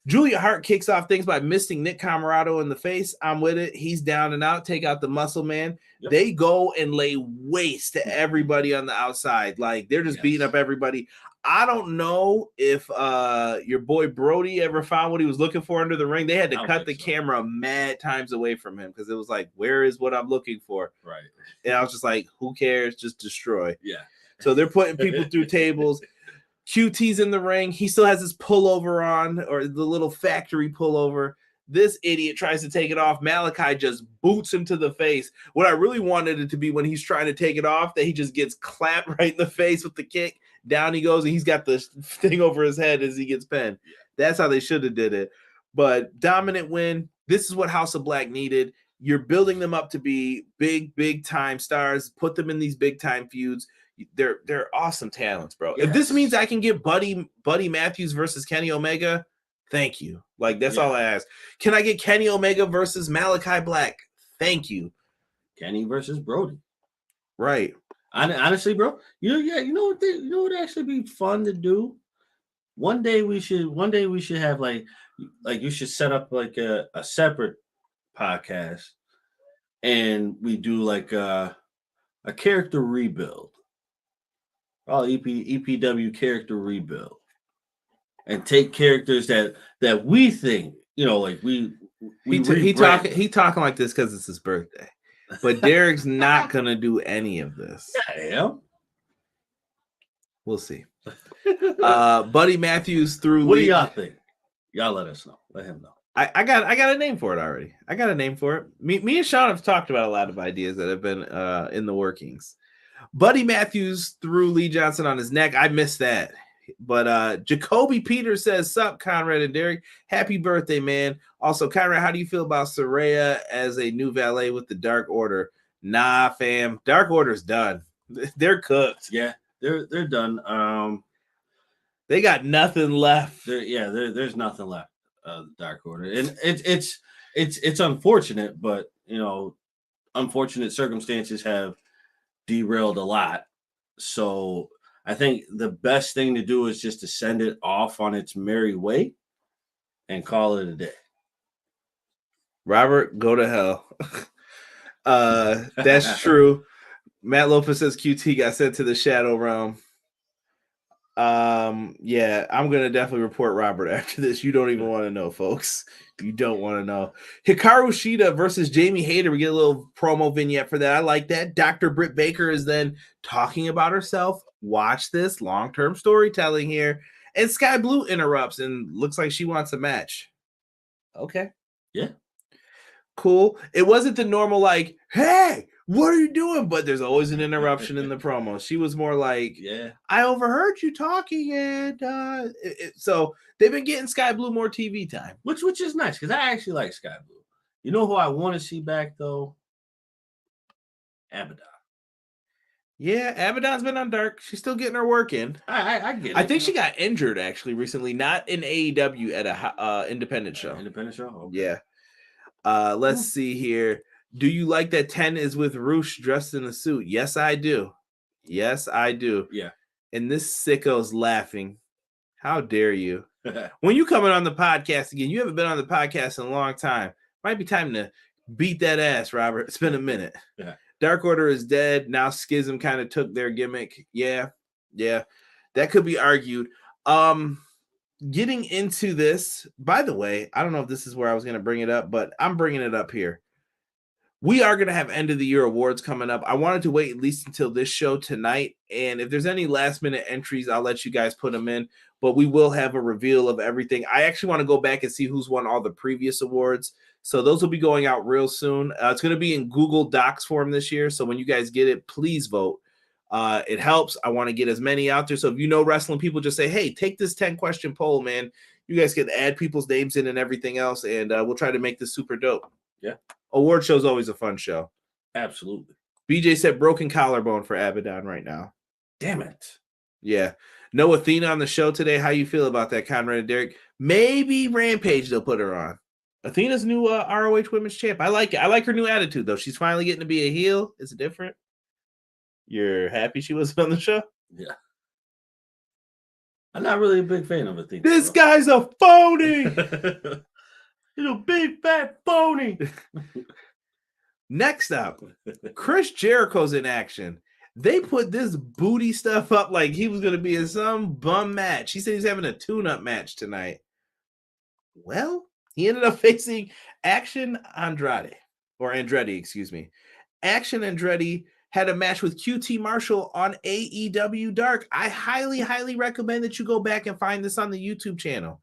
Julia Hart kicks off things by misting Nick Camarado in the face. I'm with it. He's down and out. Take out the muscle man. Yep. They go and lay waste to everybody on the outside. Like they're just beating up everybody. I don't know if your boy Brody ever found what he was looking for under the ring. They had to cut the camera mad times away from him because it was like, where is what I'm looking for? Right. And I was just like, who cares? Just destroy. Yeah. So they're putting people through tables. QT's in the ring. He still has his pullover on, or the little factory pullover. This idiot tries to take it off. Malachi just boots him to the face. What I really wanted it to be when he's trying to take it off, that he just gets clapped right in the face with the kick. Down he goes, and he's got the thing over his head as he gets pinned. That's how they should have did it. But dominant win. This is what House of Black needed. You're building them up to be big time stars. Put them in these big time feuds. They're awesome talents, bro. Yes. If this means I can get Buddy Matthews versus Kenny Omega, thank you. Like that's all I ask. Can I get Kenny Omega versus Malachi Black? Thank you. Kenny versus Brody. Right. Honestly, bro, you know what would actually be fun to do. One day we should have like you should set up like a separate podcast, and we do like a character rebuild. EPW character rebuild, and take characters that we think, like he talking like this because it's his birthday, but Derek's not gonna do any of this. I am. We'll see. Buddy Matthews through. What do y'all think? Y'all let us know. Let him know. I got a name for it already. I got a name for it. Me and Sean have talked about a lot of ideas that have been in the workings. Buddy Matthews threw Lee Johnson on his neck. I missed that. But Jacoby Peters says, sup, Conrad and Derek. Happy birthday, man. Also, Conrad, how do you feel about Saraya as a new valet with the Dark Order? Nah, fam. Dark Order's done. They're cooked. Yeah, they're done. They got nothing left. There's nothing left. Dark Order. And it's unfortunate, but unfortunate circumstances have derailed a lot. So I think the best thing to do is just to send it off on its merry way and call it a day. Robert, go to hell. That's true. Matt Lopez says QT got sent to the Shadow Realm. Yeah, I'm gonna definitely report Robert after this. You don't even want to know, folks. You don't want to know. Hikaru Shida versus Jamie Hayter. We get a little promo vignette for that. I like that. Dr. Britt Baker is then talking about herself. Watch this long-term storytelling here. And Sky Blue interrupts and looks like she wants a match. Okay. Yeah. Cool. It wasn't the normal like, hey, what are you doing? But there's always an interruption in the promo. She was more like, Yeah. I overheard you talking, and so they've been getting Sky Blue more TV time. Which is nice, because I actually like Sky Blue. You know who I want to see back, though? Abaddon. Yeah, Abaddon's been on Dark. She's still getting her work in. I get it. I think she got injured, actually, recently. Not in AEW, at a independent show. Independent show? Okay. Yeah. Let's see here. Do you like that 10 is with Roosh dressed in a suit? Yes, I do. Yes, I do. Yeah. And this sicko's laughing. How dare you? When you coming on the podcast again, you haven't been on the podcast in a long time. Might be time to beat that ass, Robert. It's been a minute. Yeah. Dark Order is dead. Now Schism kind of took their gimmick. Yeah. That could be argued. Getting into this, by the way, I don't know if this is where I was going to bring it up, but I'm bringing it up here. We are going to have end of the year awards coming up. I wanted to wait at least until this show tonight. And if there's any last minute entries, I'll let you guys put them in. But we will have a reveal of everything. I actually want to go back and see who's won all the previous awards. So those will be going out real soon. It's going to be in Google Docs form this year. So when you guys get it, please vote. It helps. I want to get as many out there. So if you know wrestling people, just say, hey, take this 10-question poll, man. You guys can add people's names in and everything else. And we'll try to make this super dope. Yeah. Award show is always a fun show. Absolutely. BJ said broken collarbone for Abaddon right now. Damn it. Yeah. No Athena on the show today. How you feel about that, Conrad and Derek? Maybe Rampage they'll put her on. Athena's new ROH Women's Champ. I like it. I like her new attitude, though. She's finally getting to be a heel. Is it different? You're happy she wasn't on the show? Yeah. I'm not really a big fan of Athena. This guy's a phony. He's a big fat phony. Next up, Chris Jericho's in action. They put this booty stuff up like he was going to be in some bum match. He said he's having a tune-up match tonight. Well, he ended up facing Action Andretti. Action Andretti had a match with QT Marshall on AEW Dark. I highly, highly recommend that you go back and find this on the YouTube channel.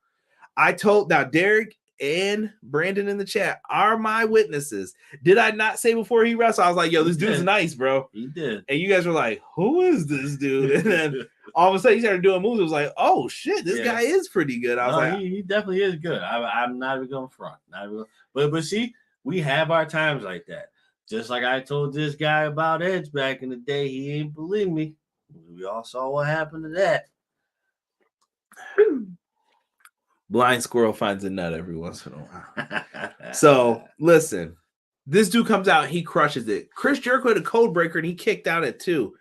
Now Derek and Brandon in the chat are my witnesses. Did I not say before he wrestled? I was like, yo, this dude's nice, bro. He did. And you guys were like, who is this dude? And then all of a sudden he started doing moves. It was like, oh shit, this guy is pretty good. I was like, he definitely is good. I'm not even going front. But see, we have our times like that. Just like I told this guy about Edge back in the day, he ain't believe me. We all saw what happened to that. Blind squirrel finds a nut every once in a while. So listen, this dude comes out, he crushes it. Chris Jericho had a code breaker and he kicked out at 2.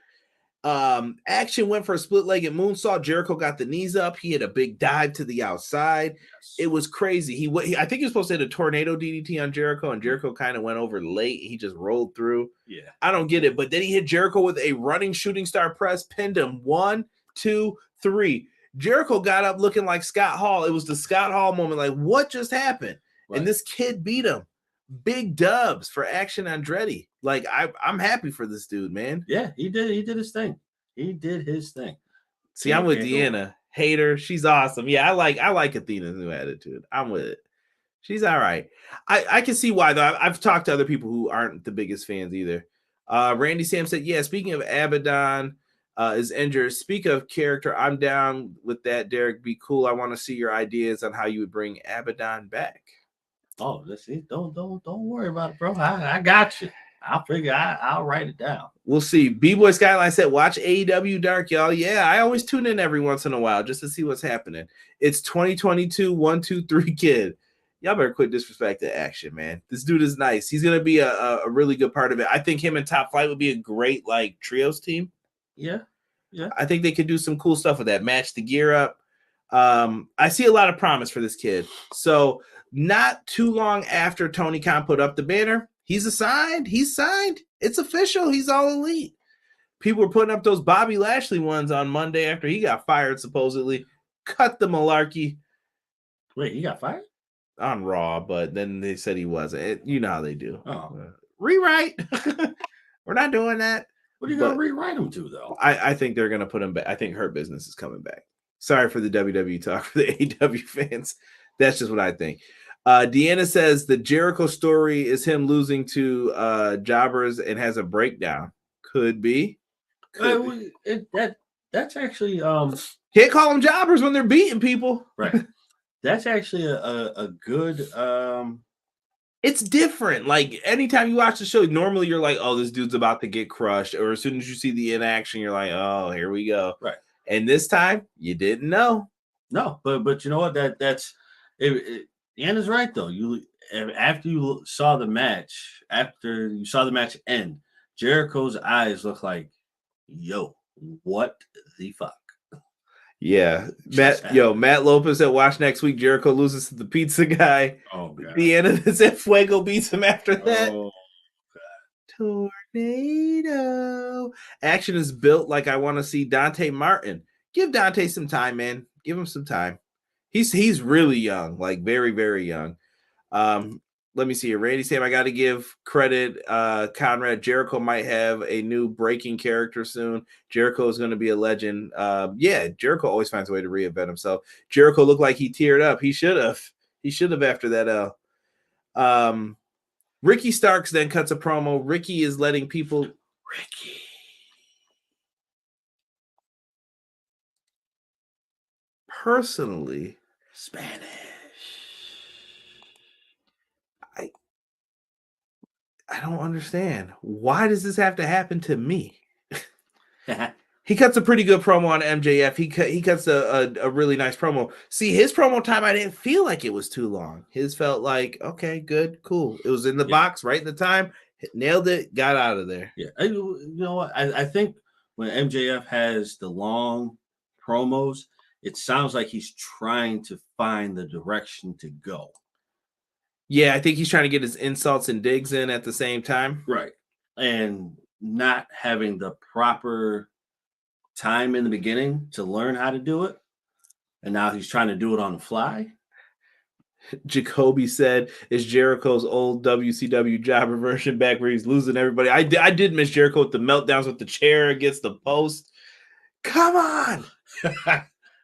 Action went for a split-legged moonsault. Jericho got the knees up. He had a big dive to the outside. Yes. It was crazy. I think he was supposed to hit a tornado DDT on Jericho, and Jericho kind of went over late. He just rolled through. Yeah, I don't get it. But then he hit Jericho with a running shooting star press, pinned him 1, 2, 3. Jericho got up looking like Scott Hall. It was the Scott Hall moment. Like, what just happened? Right. And this kid beat him. Big dubs for Action Andretti. Like, I'm happy for this dude, man. Yeah, he did his thing. He did his thing. See, I'm with Deanna. Hater. She's awesome. Yeah, I like Athena's new attitude. I'm with it. She's all right. I can see why, though. I've talked to other people who aren't the biggest fans either. Randy Sam said, yeah, speaking of Abaddon is injured. Speak of character, I'm down with that, Derek. Be cool. I want to see your ideas on how you would bring Abaddon back. Oh, let's see. Don't worry about it, bro. I got you. I'll figure. I'll write it down. We'll see. B-Boy Skyline said, watch AEW Dark, y'all. Yeah, I always tune in every once in a while just to see what's happening. It's 2022, 1, 2, 3 kid. Y'all better quit disrespecting Action, man. This dude is nice. He's going to be a really good part of it. I think him and Top Flight would be a great, trios team. Yeah. I think they could do some cool stuff with that. Match the gear up. I see a lot of promise for this kid. So not too long after Tony Khan put up the banner, he's signed. It's official. He's all elite. People were putting up those Bobby Lashley ones on Monday after he got fired, supposedly. Cut the malarkey. Wait, he got fired? On Raw, but then they said he wasn't. You know how they do. Oh. Rewrite. We're not doing that. What are you going to rewrite him to, though? I think they're going to put him back. I think Hurt Business is coming back. Sorry for the WWE talk for the AEW fans. That's just what I think. Deanna says the Jericho story is him losing to jobbers and has a breakdown. Could be. That's actually Can't call them jobbers when they're beating people. right. That's actually a good It's different. Like anytime you watch the show, normally you're like, oh, this dude's about to get crushed. Or as soon as you see the inaction, you're like, oh, here we go. Right. And this time you didn't know. No, but you know what? That's Anna's right though. After you saw the match end, Jericho's eyes look like, yo, what the fuck? Yeah, Matt Lopez that watch next week. Jericho loses to the pizza guy. Oh god. Deanna said Fuego beats him after that. Oh god. Tornado. Action is built like I want to see Dante Martin. Give Dante some time, man. Give him some time. He's really young, like very, very young. Let me see here. Randy Sam, I got to give credit. Conrad, Jericho might have a new breaking character soon. Jericho is going to be a legend. Jericho always finds a way to reinvent himself. Jericho looked like he teared up. He should have. He should have after that L. Ricky Starks then cuts a promo. Ricky is letting people. Ricky. Personally, Spanish. I don't understand. Why does this have to happen to me? He cuts a pretty good promo on MJF. He cuts a really nice promo. See, his promo time, I didn't feel like it was too long. His felt like, okay, good, cool. It was in the box right in the time. Nailed it, got out of there. Yeah. You know what? I think when MJF has the long promos, it sounds like he's trying to find the direction to go. Yeah, I think he's trying to get his insults and digs in at the same time. Right. And not having the proper time in the beginning to learn how to do it. And now he's trying to do it on the fly. Jacoby said, is Jericho's old WCW jobber version back where he's losing everybody? I did miss Jericho with the meltdowns with the chair against the post. Come on.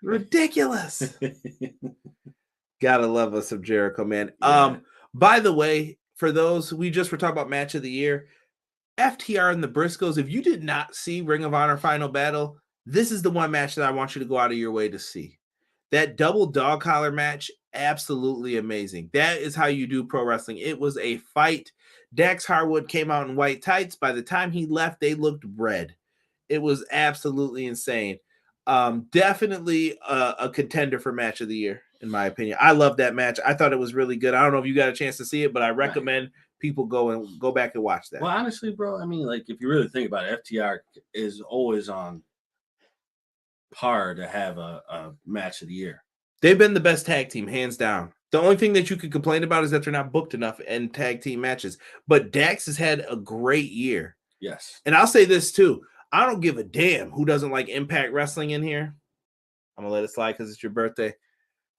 Ridiculous. Gotta love us some Jericho, man. Yeah. By the way, for those, we just were talking about match of the year, FTR and the Briscoes. If you did not see Ring of Honor Final Battle, this is the one match that I want you to go out of your way to see. That double dog collar match, absolutely amazing. That is how you do pro wrestling. It was a fight. Dax Harwood came out in white tights. By the time he left, they looked red. It was absolutely insane. Definitely a contender for match of the year, in my opinion. I love that match. I thought it was really good. I don't know if you got a chance to see it, but I recommend people go back and watch that. Well, honestly, bro, I mean, like, if you really think about it, FTR is always on par to have a match of the year. They've been the best tag team, hands down. The only thing that you could complain about is that they're not booked enough in tag team matches. But Dax has had a great year. Yes. And I'll say this too. I don't give a damn who doesn't like Impact Wrestling in here. I'm going to let it slide because it's your birthday.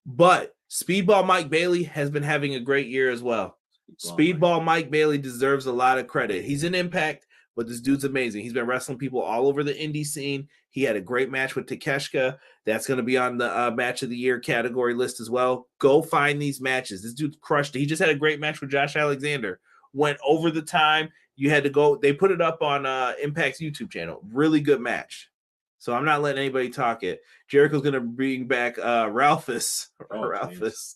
But Speedball Mike Bailey has been having a great year as well. Speedball Mike Bailey deserves a lot of credit. He's in Impact, but this dude's amazing. He's been wrestling people all over the indie scene. He had a great match with Takeshka. That's going to be on the match of the year category list as well. Go find these matches. This dude crushed it. He just had a great match with Josh Alexander. Went over the time. You had to go. They put it up on Impact's YouTube channel. Really good match. So I'm not letting anybody talk it. Jericho's going to bring back Ralphus. Ralphus.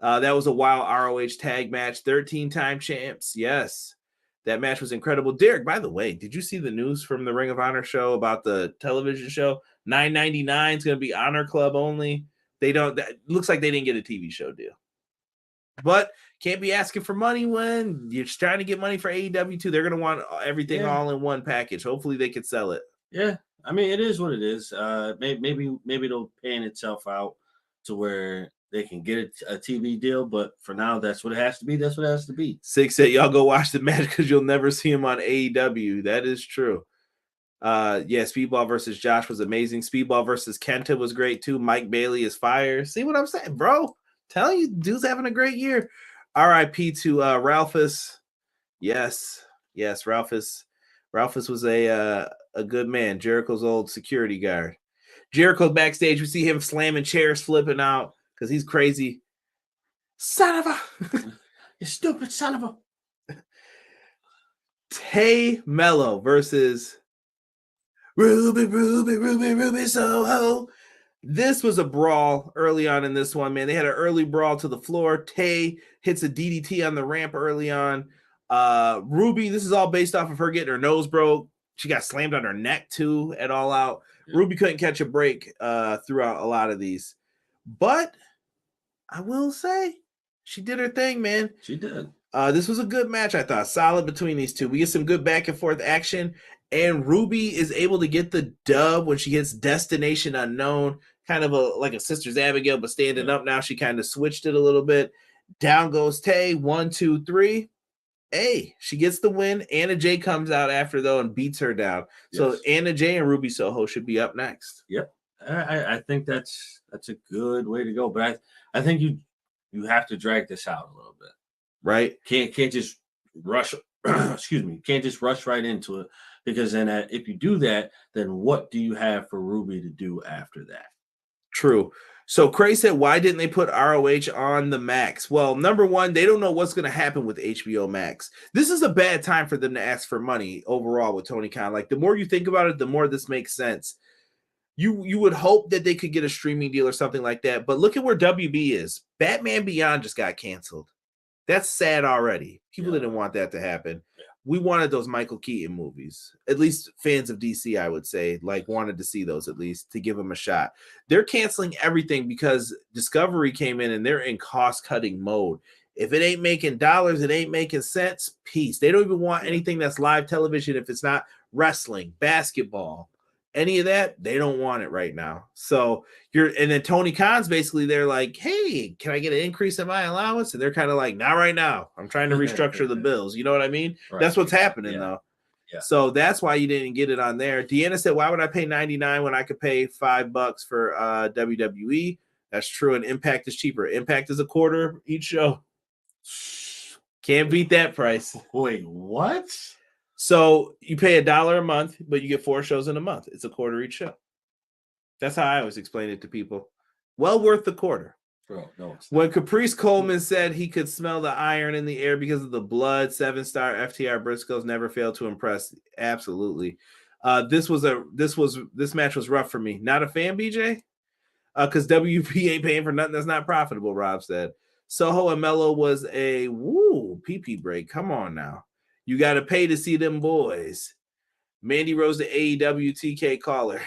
That was a wild ROH tag match. 13-time champs. Yes. That match was incredible. Derek, by the way, did you see the news from the Ring of Honor show about the television show? $9.99 is going to be Honor Club only. That looks like they didn't get a TV show deal. But can't be asking for money when you're just trying to get money for AEW too. They're going to want everything all in one package. Hopefully they could sell it. Yeah. I mean, it is what it is. Maybe it'll pan itself out to where they can get a TV deal, but for now, that's what it has to be. That's what it has to be. 6 said, y'all go watch the match because you'll never see him on AEW. That is true. Speedball versus Josh was amazing. Speedball versus Kenta was great too. Mike Bailey is fire. See what I'm saying, bro? Telling you, dude's having a great year. RIP to Ralphus. Yes, Ralphus. Ralphus was a good man. Jericho's old security guard. Jericho backstage, we see him slamming chairs, flipping out because he's crazy. Son of a You stupid son of a. Tay Mello versus Ruby Soho. This was a brawl early on in this one, man. They had an early brawl to the floor. Tay hits a DDT on the ramp early on. Ruby, this is all based off of her getting her nose broke. She got slammed on her neck too at All Out. Yeah. Ruby couldn't catch a break throughout a lot of these. But I will say she did her thing, man. She did. This was a good match, I thought. Solid between these two. We get some good back and forth action. And Ruby is able to get the dub when she hits Destination Unknown. Kind of like a Sister's Abigail, but standing up now. She kind of switched it a little bit. Down goes Tay. 1, 2, 3. Hey, she gets the win. Anna Jay comes out after, though, and beats her down. Yes. So Anna Jay and Ruby Soho should be up next. Yep. I think that's a good way to go. But I think you have to drag this out a little bit. Right? Can't just rush. Excuse me. Can't just rush right into it, because then if you do that, then what do you have for Ruby to do after that? True. So Cray said, why didn't they put ROH on the Max? Well, number one, they don't know what's going to happen with HBO Max. This is a bad time for them to ask for money overall with Tony Khan. Like, the more you think about it, the more this makes sense. You would hope that they could get a streaming deal or something like that. But look at where WB is. Batman Beyond just got canceled. That's sad already. People didn't want that to happen. Yeah. We wanted those Michael Keaton movies. At least fans of DC, I would say, like, wanted to see those at least to give them a shot. They're canceling everything because Discovery came in and they're in cost-cutting mode. If it ain't making dollars, it ain't making cents, peace. They don't even want anything that's live television if it's not wrestling, basketball, any of that. They don't want it right now. So and then Tony Khan's basically, they're like, hey, can I get an increase in my allowance? And they're kind of like, not right now. I'm trying to restructure the bills. You know what I mean? Right. That's what's happening though. Yeah. So that's why you didn't get it on there. Deanna said, why would I pay $99 when I could pay $5 for WWE? That's true. And Impact is cheaper. Impact is a quarter each show. Can't beat that price. Wait, what? So you pay $1 a month, but you get 4 shows in a month. It's a quarter each show. That's how I always explain it to people. Well worth the quarter. Bro, no, when Caprice Coleman said he could smell the iron in the air because of the blood, 7-star FTR Briscoes never failed to impress. Absolutely. This match was rough for me. Not a fan, BJ? Because WP ain't paying for nothing that's not profitable, Rob said. Soho and Mello was a pee-pee break. Come on now. You got to pay to see them boys. Mandy Rose, the AEW TK caller.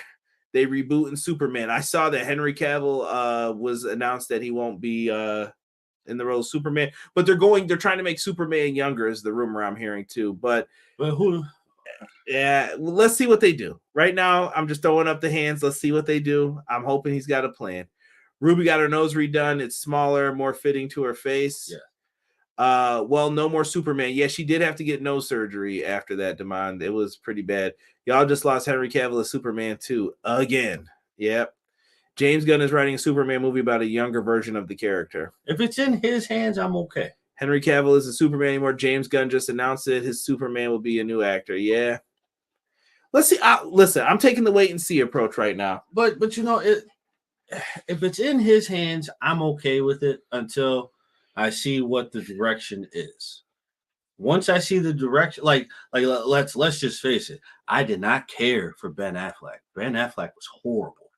They rebooting Superman. I saw that Henry Cavill was announced that he won't be in the role of Superman, but they're trying to make Superman younger, is the rumor I'm hearing too. But who? Yeah, let's see what they do. Right now, I'm just throwing up the hands. Let's see what they do. I'm hoping he's got a plan. Ruby got her nose redone. It's smaller, more fitting to her face. Yeah. Well, no more Superman. Yeah, she did have to get nose surgery after that, Damon. It was pretty bad. Y'all just lost Henry Cavill as Superman 2 again. Yep. James Gunn is writing a Superman movie about a younger version of the character. If it's in his hands, I'm okay. Henry Cavill isn't Superman anymore. James Gunn just announced it. His Superman will be a new actor. Yeah. Let's see. Listen, I'm taking the wait and see approach right now. But you know, if it's in his hands, I'm okay with it until I see what the direction is. Once I see the direction, like let's just face it, I did not care for Ben Affleck. Ben Affleck was horrible.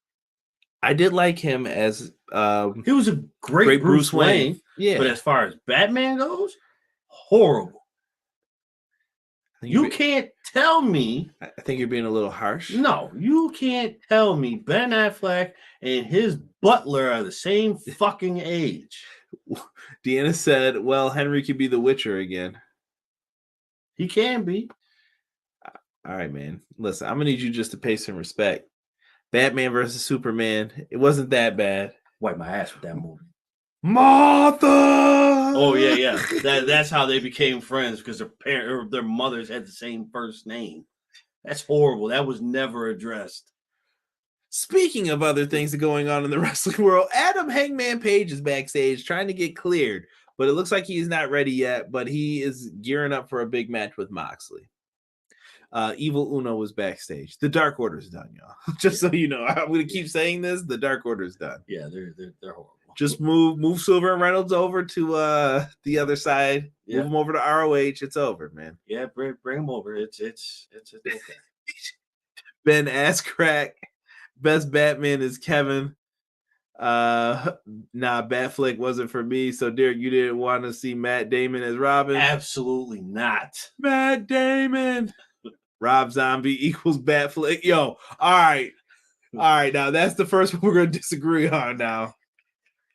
I did like him as he was a great Bruce Wayne. Yeah, but as far as Batman goes, horrible. You can't tell me. I think you're being a little harsh. No, you can't tell me Ben Affleck and his butler are the same fucking age. Deanna said, well, Henry could be the Witcher again. He can be. All right, man. Listen, I'm going to need you just to pay some respect. Batman versus Superman. It wasn't that bad. Wipe my ass with that movie. Martha! Oh, yeah. That's how they became friends, because their mothers had the same first name. That's horrible. That was never addressed. Speaking of other things that are going on in the wrestling world, Adam Hangman Page is backstage trying to get cleared, but it looks like he's not ready yet, but he is gearing up for a big match with Moxley. Evil Uno was backstage. The Dark Order's done, y'all. Just so you know. I'm going to keep saying this. The Dark Order's done. Yeah, they're horrible. Just move Silver and Reynolds over to the other side. Yeah. Move them over to ROH. It's over, man. Yeah, bring them over. It's okay. Ben ass crack. Best Batman is Kevin. Batflick wasn't for me. So Derek, you didn't want to see Matt Damon as Robin? Absolutely not. Matt Damon. Rob Zombie equals Batflick. Yo, all right. Now that's the first one we're gonna disagree on. Now,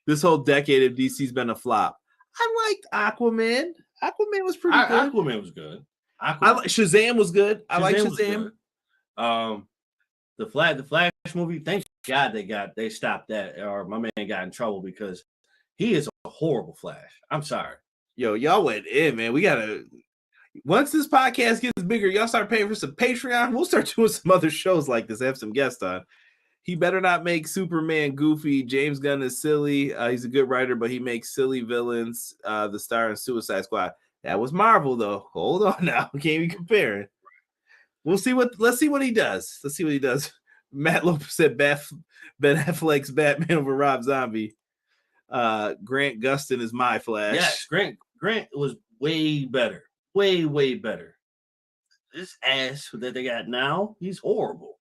this whole decade of DC's been a flop. I liked Aquaman. Aquaman was pretty good. Aquaman was good. Shazam was good. I like Shazam. The Flash movie. Thank God they stopped that, or my man got in trouble because he is a horrible Flash. I'm sorry. Yo, y'all went in, man. We gotta. Once this podcast gets bigger, y'all start paying for some Patreon. We'll start doing some other shows like this. Have some guests on. He better not make Superman goofy. James Gunn is silly. He's a good writer, but he makes silly villains. The star in Suicide Squad. That was Marvel, though. Hold on now. We can't be comparing. Let's see what he does. Let's see what he does. Matt Lopez said Ben Affleck's Batman over Rob Zombie. Grant Gustin is my Flash. Yes, Grant was way better. Way better. This ass that they got now, he's horrible.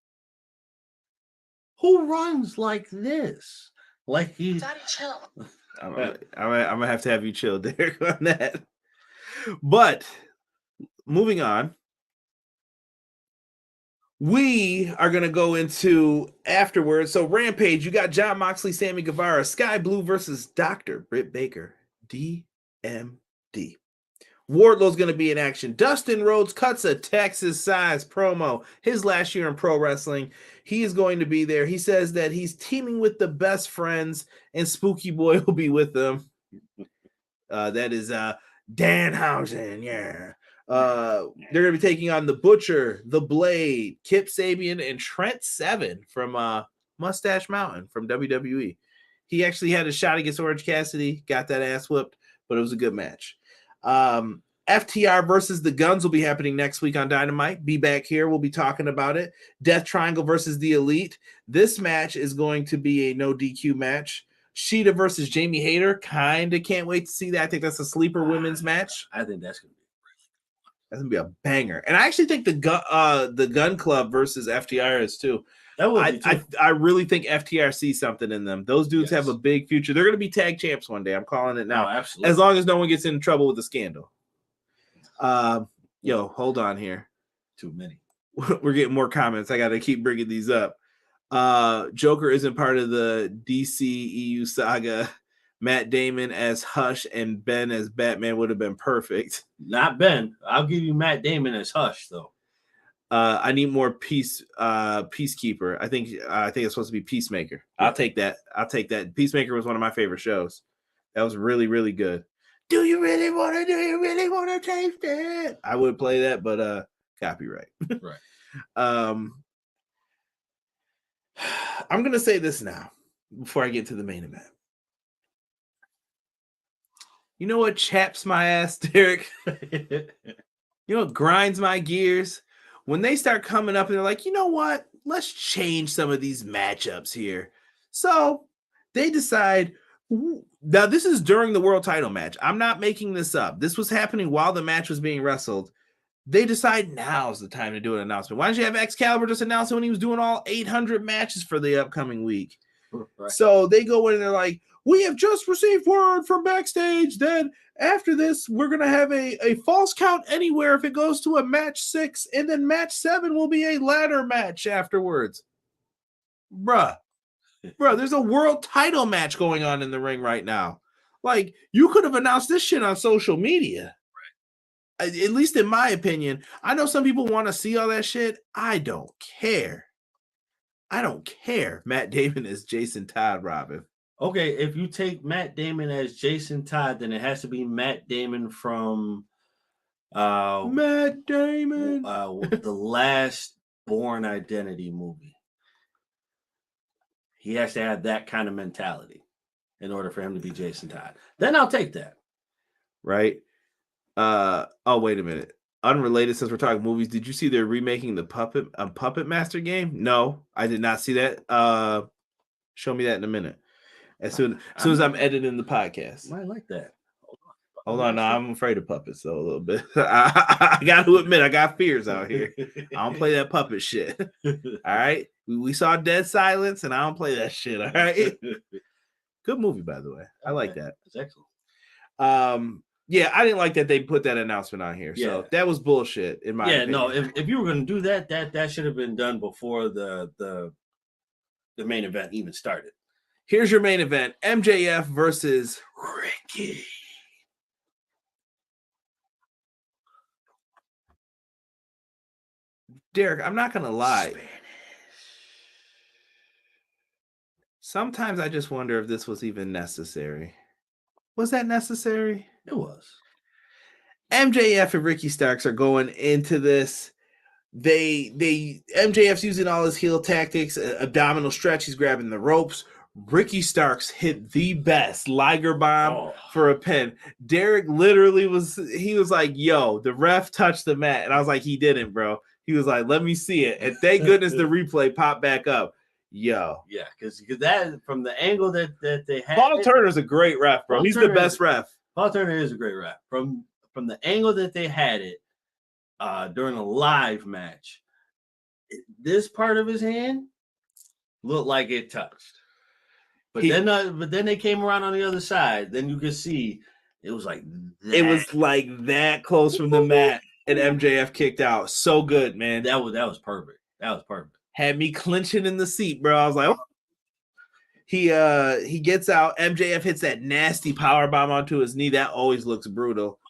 Who runs like this? Like he's Daddy, chill. I'm gonna have to have you chill, Derek, on that. But moving on, we are gonna go into afterwards. So Rampage, you got Jon Moxley, Sammy Guevara, Sky Blue versus Dr. Britt Baker, DMD. Wardlow's going to be in action. Dustin Rhodes cuts a Texas-size promo his last year in pro wrestling. He is going to be there. He says that he's teaming with the best friends, and Spooky Boy will be with them. That is Danhausen, yeah. They're going to be taking on the Butcher, the Blade, Kip Sabian, and Trent Seven from Mustache Mountain from WWE. He actually had a shot against Orange Cassidy, got that ass whipped, but it was a good match. FTR versus the Guns will be happening next week on Dynamite. Be back here. We'll be talking about it. Death Triangle versus the Elite. This match is going to be a no DQ match. Sheeta versus Jamie Hayter. Kind of can't wait to see that. I think that's a sleeper women's match. I think that's going to be That's gonna be a banger. And I actually think the Gun Club versus FTR is too. That would be too. I really think FTR sees something in them. Those dudes have a big future. They're going to be tag champs one day. I'm calling it now. Oh, absolutely. As long as no one gets in trouble with a scandal. Hold on here. Too many. We're getting more comments. I got to keep bringing these up. Joker isn't part of the DC EU saga. Matt Damon as Hush and Ben as Batman would have been perfect. Not Ben. I'll give you Matt Damon as Hush, though. I need more Peacekeeper. I think it's supposed to be Peacemaker. I'll take that. Peacemaker was one of my favorite shows. That was really, really good. Do you really want to taste it? I would play that, but copyright. Right. I'm gonna say this now before I get to the main event. You know what chaps my ass, Derek? You know what grinds my gears? When they start coming up and they're like, you know what? Let's change some of these matchups here. So they decide. Now, this is during the world title match. I'm not making this up. This was happening while the match was being wrestled. They decide now's the time to do an announcement. Why don't you have Excalibur just announce it when he was doing all 800 matches for the upcoming week? Right. So they go in and they're like, we have just received word from backstage that after this, we're going to have a false count anywhere if it goes to a match 6, and then match 7 will be a ladder match afterwards. Bruh, there's a world title match going on in the ring right now. Like, you could have announced this shit on social media. Right. At least in my opinion. I know some people want to see all that shit. I don't care. Matt Damon is Jason Todd, Robin. Okay, if you take Matt Damon as Jason Todd, then it has to be Matt Damon from Matt Damon. The last Bourne Identity movie. He has to have that kind of mentality in order for him to be Jason Todd. Then I'll take that. Right? Wait a minute. Unrelated, since we're talking movies, did you see they're remaking the Puppet Master game? No, I did not see that. Show me that in a minute. As soon as I'm editing the podcast. I like that. Hold on, no, I'm afraid of puppets though a little bit. I got to admit, I got fears out here. I don't play that puppet shit. All right, we saw Dead Silence, and I don't play that shit. All right, good movie by the way. I like that. It's excellent. Yeah, I didn't like that they put that announcement on here. So that was bullshit in my opinion. No, if you were going to do that should have been done before the main event even started. Here's your main event: MJF versus Ricky. Derek, I'm not gonna lie. Spanish. Sometimes I just wonder if this was even necessary. Was that necessary? It was. MJF and Ricky Starks are going into this. MJF's using all his heel tactics, abdominal stretch. He's grabbing the ropes. Ricky Starks hit the best Liger bomb for a pin. Derek literally was like, yo, the ref touched the mat. And I was like, he didn't, bro. He was like, let me see it. And thank goodness the replay popped back up. Yo. Yeah, because that from the angle that they had. Paul Turner's a great ref, bro. He's the best ref. Paul Turner is a great ref. From the angle that they had it during a live match, this part of his hand looked like it touched. But then they came around on the other side. Then you could see it was like that. It was like that close from the mat, and MJF kicked out. So good, man. That was perfect. That was perfect. Had me clenching in the seat, bro. I was like, oh. He gets out. MJF hits that nasty power bomb onto his knee. That always looks brutal.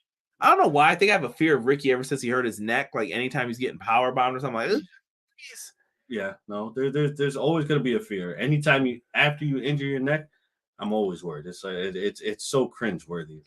I don't know why. I think I have a fear of Ricky ever since he hurt his neck. Like anytime he's getting power bombed or something, like, geez. Yeah, no, there's always going to be a fear. Anytime after you injure your neck, I'm always worried. It's like it's so cringeworthy.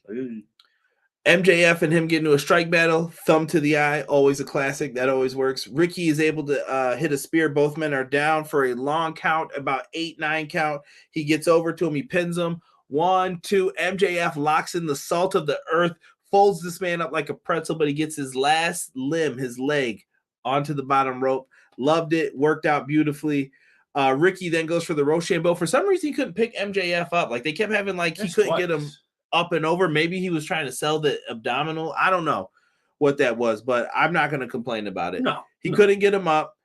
MJF and him get into a strike battle, thumb to the eye, always a classic. That always works. Ricky is able to hit a spear. Both men are down for a long count, about 8-9 count. He gets over to him. He pins him. 1, 2. MJF locks in the salt of the earth, folds this man up like a pretzel, but he gets his last limb, his leg, onto the bottom rope. Loved it. Worked out beautifully. Ricky then goes for the Rochambeau. For some reason, he couldn't pick MJF up. Like, they kept having, like, he couldn't get him up and over. Maybe he was trying to sell the abdominal. I don't know what that was, but I'm not going to complain about it. He couldn't get him up.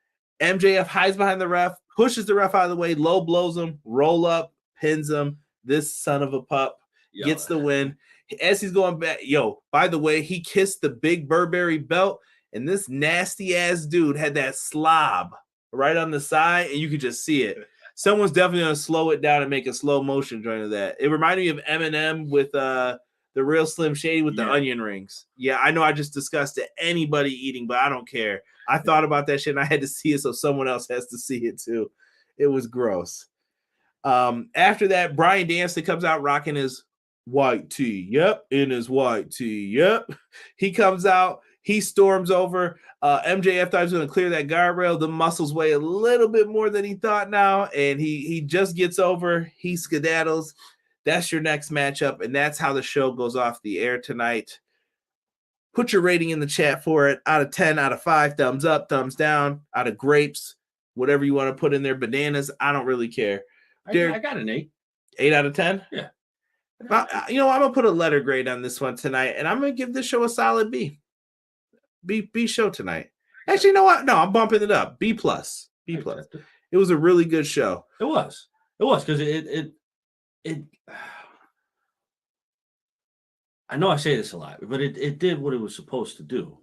MJF hides behind the ref, pushes the ref out of the way, low blows him, roll up, pins him. This son of a pup gets the win. As he's going back, by the way, he kissed the big Burberry belt, and this nasty ass dude had that slob right on the side, and you could just see it. Someone's definitely going to slow it down and make a slow motion joint of that. It reminded me of Eminem with the real Slim Shady with the onion rings. Yeah, I know I just discussed anybody eating, but I don't care. I thought about that shit, and I had to see it so someone else has to see it too. It was gross. After that, Bryan Danielson comes out rocking his white tee. Yep, in his white tee. Yep. He comes out. He storms over. MJF thought he was going to clear that guardrail. The muscles weigh a little bit more than he thought now, and he just gets over. He skedaddles. That's your next matchup, and that's how the show goes off the air tonight. Put your rating in the chat for it. Out of 10, out of 5, thumbs up, thumbs down, out of grapes, whatever you want to put in there, bananas. I don't really care. I got an 8. 8 out of 10? Yeah. I'm going to put a letter grade on this one tonight, and I'm going to give this show a solid B. B show tonight. Actually, you know what? No, I'm bumping it up. B+. B+. It was a really good show. It was because it I know I say this a lot, but it did what it was supposed to do.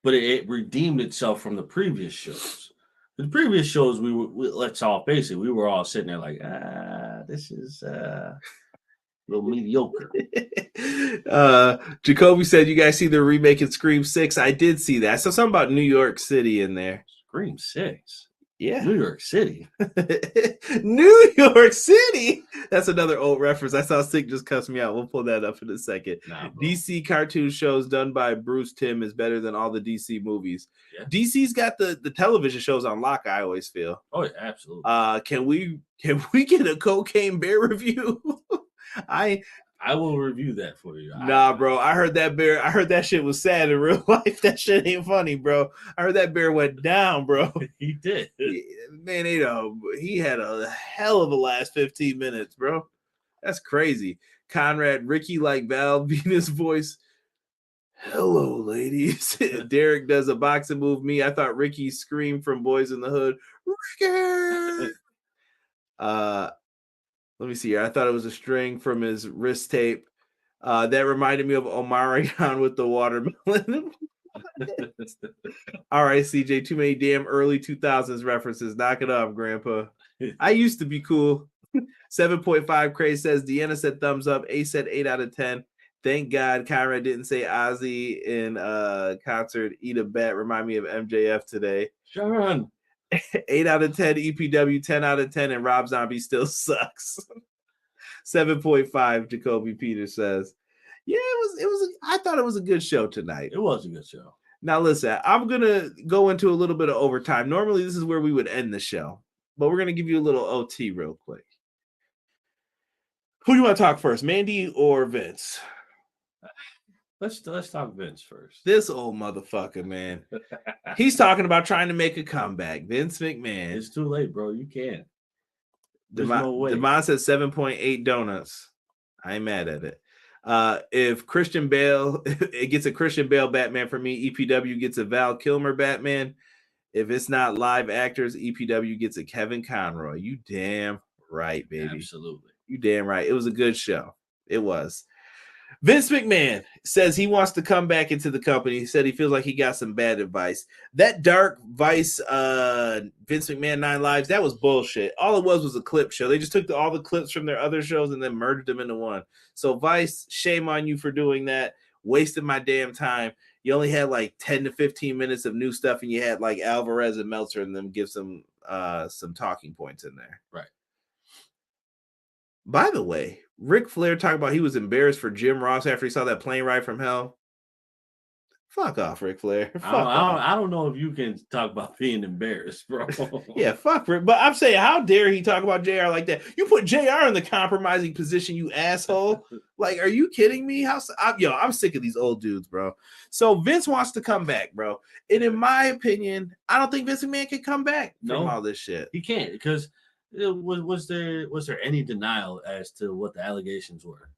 But it redeemed itself from the previous shows. The previous shows, let's all face it, we were all sitting there like, this is a little mediocre. Jacoby said, you guys see the remake of Scream 6? I did see that. I saw something about New York City in there. Scream 6? Yeah. New York City. New York City? That's another old reference. I saw Sick just cuss me out. We'll pull that up in a second. DC cartoon shows done by Bruce Timm is better than all the DC movies. Yeah. DC's got the television shows on lock, I always feel. Oh, yeah, absolutely. Can we get a Cocaine Bear review? I will review that for you. Nah, bro. I heard that shit was sad in real life. That shit ain't funny, bro. I heard that bear went down, bro. He did. Man, he had a hell of a last 15 minutes, bro. That's crazy. Conrad, Ricky like Val Venus voice. Hello, ladies. Derek does a boxing move. Me, I thought Ricky screamed from Boys in the Hood. Ricky! Let me see here. I thought it was a string from his wrist tape. That reminded me of Omarion with the watermelon. All right, CJ, too many damn early 2000s references. Knock it off, Grandpa. I used to be cool. 7.5 Craze says Deanna said thumbs up. A said 8 out of 10. Thank God Conrad didn't say Ozzy in concert. Eat a bat. Remind me of MJF today. Sean. 8 out of 10 EPW, 10 out of 10, and Rob Zombie still sucks. 7.5 Jacoby Peters says. Yeah, it was I thought it was a good show tonight. It was a good show. Now listen, I'm gonna go into a little bit of overtime. Normally, this is where we would end the show, but we're gonna give you a little OT real quick. Who do you want to talk first, Mandy or Vince? Let's talk Vince first. This old motherfucker, man. He's talking about trying to make a comeback. Vince McMahon. It's too late, bro. You can't. There's no way. Devon says 7.8 donuts. I ain't mad at it. If Christian Bale, it gets a Christian Bale Batman for me. EPW gets a Val Kilmer Batman. If it's not live actors, EPW gets a Kevin Conroy. You damn right, baby. Absolutely. You damn right. It was a good show. It was. Vince McMahon says he wants to come back into the company. He said he feels like he got some bad advice. That dark Vice Vince McMahon 9 Lives, that was bullshit. All it was a clip show. They just took all the clips from their other shows and then merged them into one. So Vice, shame on you for doing that. Wasted my damn time. You only had like 10 to 15 minutes of new stuff, and you had like Alvarez and Meltzer and them give some talking points in there. Right. By the way, Ric Flair talked about he was embarrassed for Jim Ross after he saw that plane ride from hell. Fuck off, Ric Flair. I don't know if you can talk about being embarrassed, bro. Yeah, fuck Rick. But I'm saying, how dare he talk about JR like that? You put JR in the compromising position, you asshole. Like, are you kidding me? I'm sick of these old dudes, bro. So Vince wants to come back, bro. And in my opinion, I don't think Vince McMahon can come back from all this shit. He can't, because was there any denial as to what the allegations were?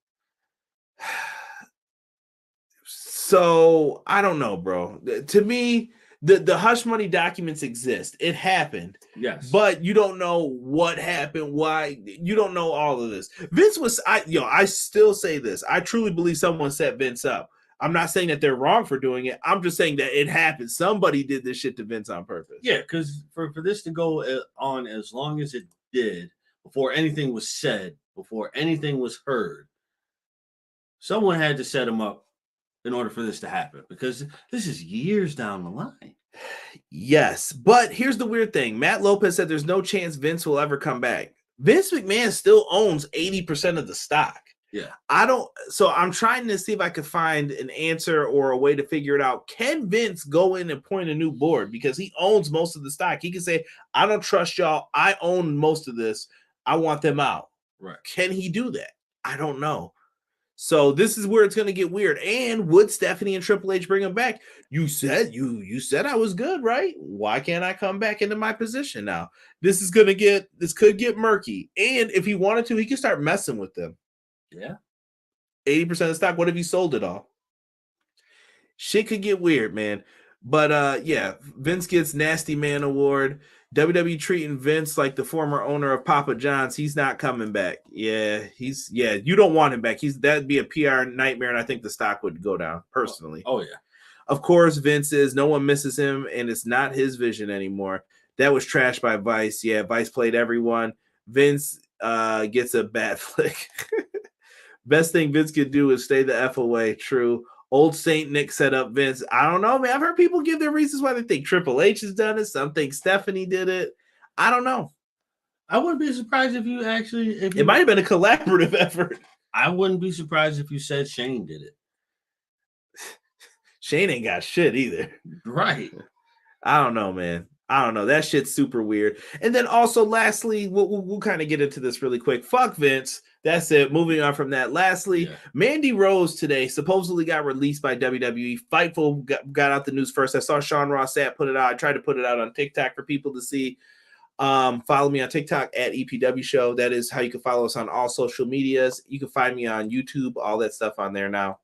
So I don't know, bro. To me, the hush money documents exist. It happened. Yes. But you don't know what happened, why. You don't know all of this. Vince was I still say this. I truly believe someone set Vince up. I'm not saying that they're wrong for doing it. I'm just saying that it happened. Somebody did this shit to Vince on purpose. Yeah, because for this to go on as long as it did, before anything was said, before anything was heard, someone had to set him up in order for this to happen, because this is years down the line. Yes, but here's the weird thing. Matt Lopez said there's no chance Vince will ever come back. Vince McMahon still owns 80% of the stock. Yeah. So I'm trying to see if I could find an answer or a way to figure it out. Can Vince go in and appoint a new board? Because he owns most of the stock. He can say, I don't trust y'all. I own most of this. I want them out. Right. Can he do that? I don't know. So this is where it's going to get weird. And would Stephanie and Triple H bring him back? You said I was good, right? Why can't I come back into my position now? This could get murky. And if he wanted to, he could start messing with them. Yeah. 80% of the stock. What if he sold it all? Shit could get weird, man. But yeah, Vince gets Nasty Man Award. WWE treating Vince like the former owner of Papa John's. He's not coming back. Yeah, you don't want him back. That'd be a PR nightmare, and I think the stock would go down personally. Oh yeah. Of course, Vince is. No one misses him, and it's not his vision anymore. That was trashed by Vice. Yeah, Vice played everyone. Vince gets a bat flick. Best thing Vince could do is stay the F away. True. Old Saint Nick set up Vince. I don't know, man. I've heard people give their reasons why they think Triple H has done it. Some think Stephanie did it. I don't know. I wouldn't be surprised if you actually... It might have been a collaborative effort. I wouldn't be surprised if you said Shane did it. Shane ain't got shit either. Right. I don't know, man. I don't know. That shit's super weird. And then also, lastly, we'll kind of get into this really quick. Fuck Vince. That's it. Moving on from that. Lastly, Mandy Rose today supposedly got released by WWE. Fightful got out the news first. I saw Sean Ross Sapp put it out. I tried to put it out on TikTok for people to see. Follow me on TikTok at EPW Show. That is how you can follow us on all social medias. You can find me on YouTube, all that stuff on there now.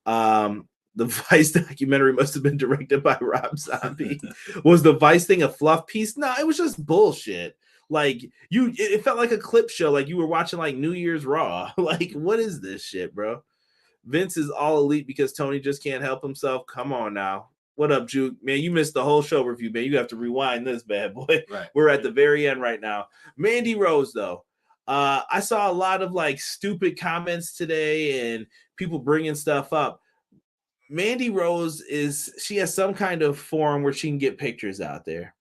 The Vice documentary must have been directed by Rob Zombie. Was the Vice thing a fluff piece? No, it was just bullshit. Like it felt like a clip show, like you were watching like New Year's Raw. Like, what is this shit, bro? Vince is all elite because Tony just can't help himself. Come on now. What up, Juke? Man, you missed the whole show review, man. You have to rewind this bad boy. Right. We're at the very end right now. Mandy Rose, though. I saw a lot of like stupid comments today and people bringing stuff up. Mandy Rose she has some kind of forum where she can get pictures out there.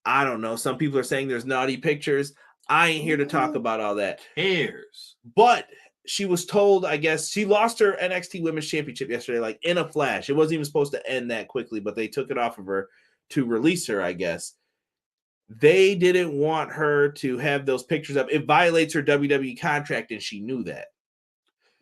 I don't know. Some people are saying there's naughty pictures. I ain't here to talk about all that. Cares. But she was told, I guess, she lost her NXT Women's Championship yesterday, like in a flash. It wasn't even supposed to end that quickly, but they took it off of her to release her, I guess. They didn't want her to have those pictures up. It violates her WWE contract, and she knew that.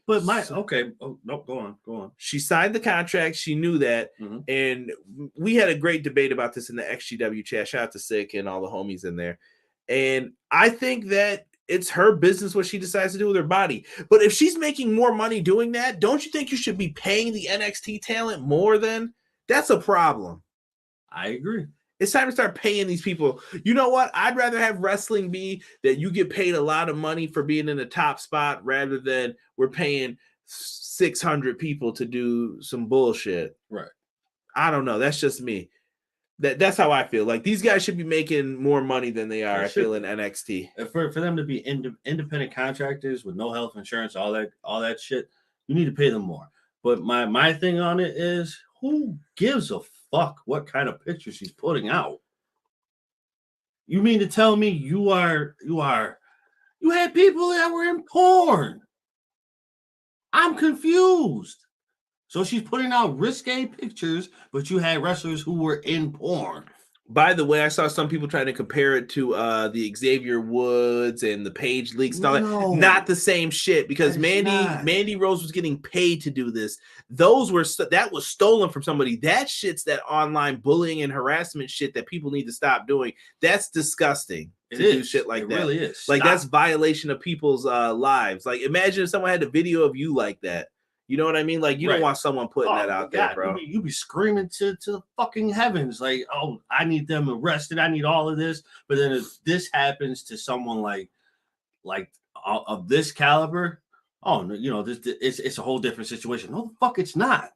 But okay. Oh, no, go on. She signed the contract. She knew that. Mm-hmm. And we had a great debate about this in the XGW chat. Shout out to Sick and all the homies in there. And I think that it's her business what she decides to do with her body. But if she's making more money doing that, don't you think you should be paying the NXT talent more then? That's a problem. I agree. It's time to start paying these people. You know what? I'd rather have wrestling be that you get paid a lot of money for being in the top spot rather than we're paying 600 people to do some bullshit. Right. I don't know. That's just me. That's how I feel. Like, these guys should be making more money than they are, I feel, in NXT. For them to be independent contractors with no health insurance, all that shit, you need to pay them more. But my thing on it is, who gives a fuck what kind of picture she's putting out? You mean to tell me you had people that were in porn? I'm confused. So she's putting out risque pictures, but you had wrestlers who were in porn. By the way, I saw some people trying to compare it to the Xavier Woods and the Page leaks and all that. Not the same shit, because Mandy Rose was getting paid to do this. That was stolen from somebody. That shit's that online bullying and harassment shit that people need to stop doing. That's disgusting. Do shit like that. It really is. Like, that's violation of people's lives. Like, imagine if someone had a video of you like that. You know what I mean? Like, you don't want someone putting that out there, bro. You be screaming to the fucking heavens, like, oh, I need them arrested. I need all of this. But then if this happens to someone like of this caliber, it's a whole different situation. No, the fuck, it's not.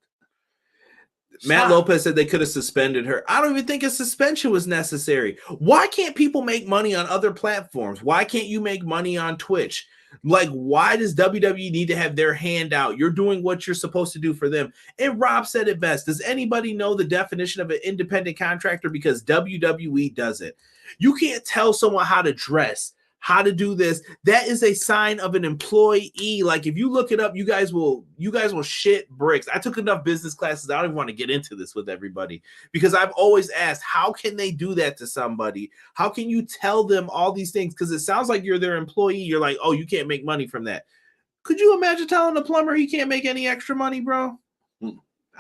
Matt Lopez said they could have suspended her. I don't even think a suspension was necessary. Why can't people make money on other platforms? Why can't you make money on Twitch? Like, why does WWE need to have their hand out? You're doing what you're supposed to do for them. And Rob said it best. Does anybody know the definition of an independent contractor? Because WWE doesn't. You can't tell someone how to dress, how to do this. That is a sign of an employee. Like, if you look it up, you guys will shit bricks. I took enough business classes. I don't even want to get into this with everybody, because I've always asked, how can they do that to somebody? How can you tell them all these things? Because it sounds like you're their employee. You're like, oh, you can't make money from that. Could you imagine telling a plumber he can't make any extra money, bro?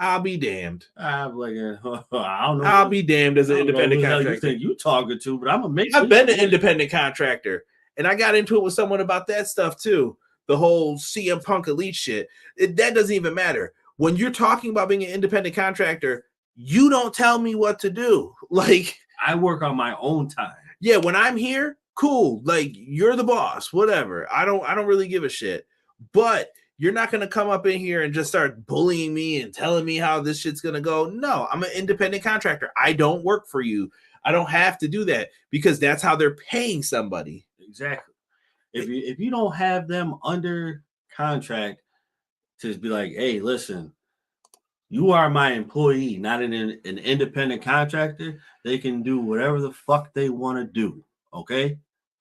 I'll be damned. I'm like, I don't know. I'll be damned as an independent contractor. You think you talking to, but I'm gonna make. I've been an independent contractor, and I got into it with someone about that stuff too. The whole CM Punk Elite shit. That doesn't even matter. When you're talking about being an independent contractor, you don't tell me what to do. Like, I work on my own time. Yeah, when I'm here, cool. Like, you're the boss, whatever. I don't really give a shit. But you're not going to come up in here and just start bullying me and telling me how this shit's going to go. No, I'm an independent contractor. I don't work for you. I don't have to do that, because that's how they're paying somebody. Exactly. If you don't have them under contract to be like, hey, listen, you are my employee, not an independent contractor, they can do whatever the fuck they want to do. Okay?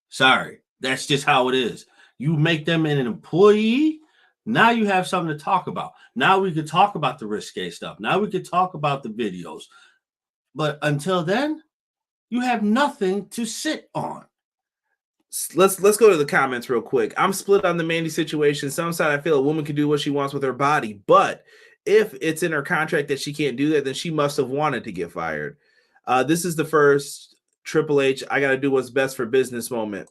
Sorry. That's just how it is. You make them an employee, now you have something to talk about. Now we could talk about the risque stuff. Now we could talk about the videos. But until then, you have nothing to sit on. Let's go to the comments real quick. I'm split on the Mandy situation. Some side, I feel a woman can do what she wants with her body, but if it's in her contract that she can't do that, then she must have wanted to get fired. This is the first Triple H, I got to do what's best for business moment.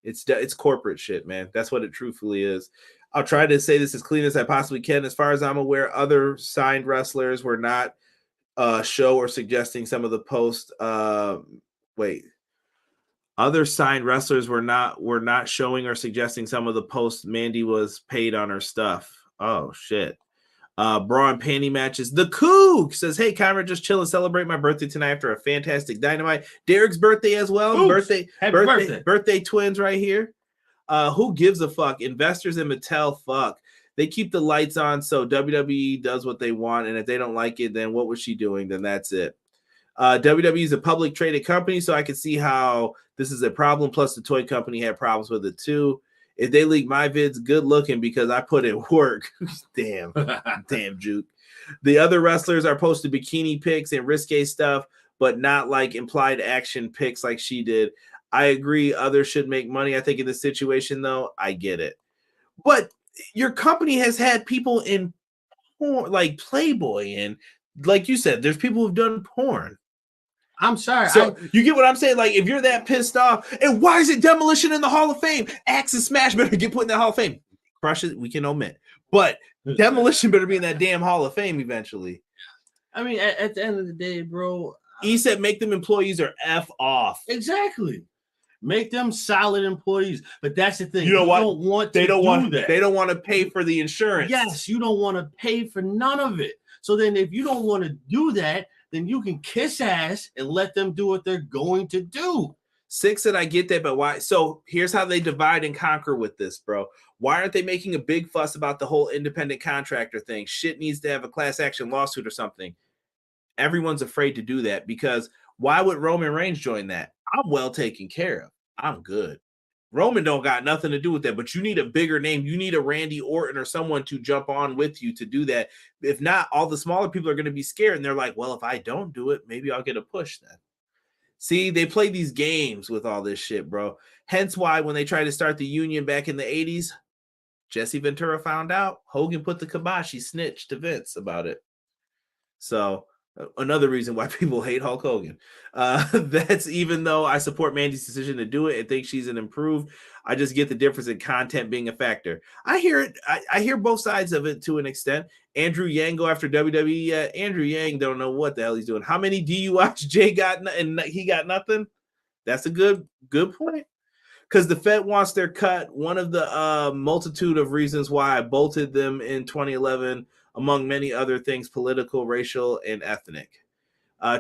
It's corporate shit, man. That's what it truthfully is. I'll try to say this as clean as I possibly can. As far as I'm aware, other signed wrestlers were not show or suggesting some of the post. Other signed wrestlers were not showing or suggesting some of the posts Mandy was paid on her stuff. Oh shit. Bra and panty matches. The Coog says, "Hey, Conrad, just chill and celebrate my birthday tonight after a fantastic Dynamite. Derek's birthday as well. Oops. Birthday twins right here. Who gives a fuck? Investors in Mattel, fuck. They keep the lights on, so WWE does what they want, and if they don't like it, then what was she doing? Then that's it. WWE is a public traded company, so I can see how this is a problem. Plus, the toy company had problems with it too. If they leak my vids, good looking because I put in work." Damn, Juke. The other wrestlers are posted bikini pics and risque stuff, but not like implied action pics like she did. I agree. Others should make money. I think in this situation, though, I get it. But your company has had people in porn, like Playboy, and like you said, there's people who've done porn. I'm sorry. So you get what I'm saying? Like, if you're that pissed off, and why is it Demolition in the Hall of Fame? Axe and Smash better get put in the Hall of Fame. Crush it, we can omit. But Demolition better be in that damn Hall of Fame eventually. I mean, at the end of the day, bro. He said make them employees or F off. Exactly. Make them solid employees. But that's the thing. You know what? They don't want to pay for the insurance. Yes, you don't want to pay for none of it. So then if you don't want to do that, then you can kiss ass and let them do what they're going to do. Six said, I get that, but why? So here's how they divide and conquer with this, bro. Why aren't they making a big fuss about the whole independent contractor thing? Shit needs to have a class action lawsuit or something. Everyone's afraid to do that because why would Roman Reigns join that? I'm well taken care of. I'm good. Roman don't got nothing to do with that, but you need a bigger name. You need a Randy Orton or someone to jump on with you to do that. If not, all the smaller people are going to be scared, and they're like, well, if I don't do it, maybe I'll get a push then. See, they play these games with all this shit, bro. Hence why when they tried to start the union back in the 80s, Jesse Ventura found out. Hogan put the kibosh. He snitched to Vince about it. So another reason why people hate Hulk Hogan. That's even though I support Mandy's decision to do it and think she's an improved. I just get the difference in content being a factor. I hear it. I hear both sides of it to an extent. Andrew Yang go after WWE. Andrew Yang don't know what the hell he's doing. How many DUIs Jay got and he got nothing? That's a good point. Because the Fed wants their cut. One of the multitude of reasons why I bolted them in 2011, among many other things, political, racial, and ethnic.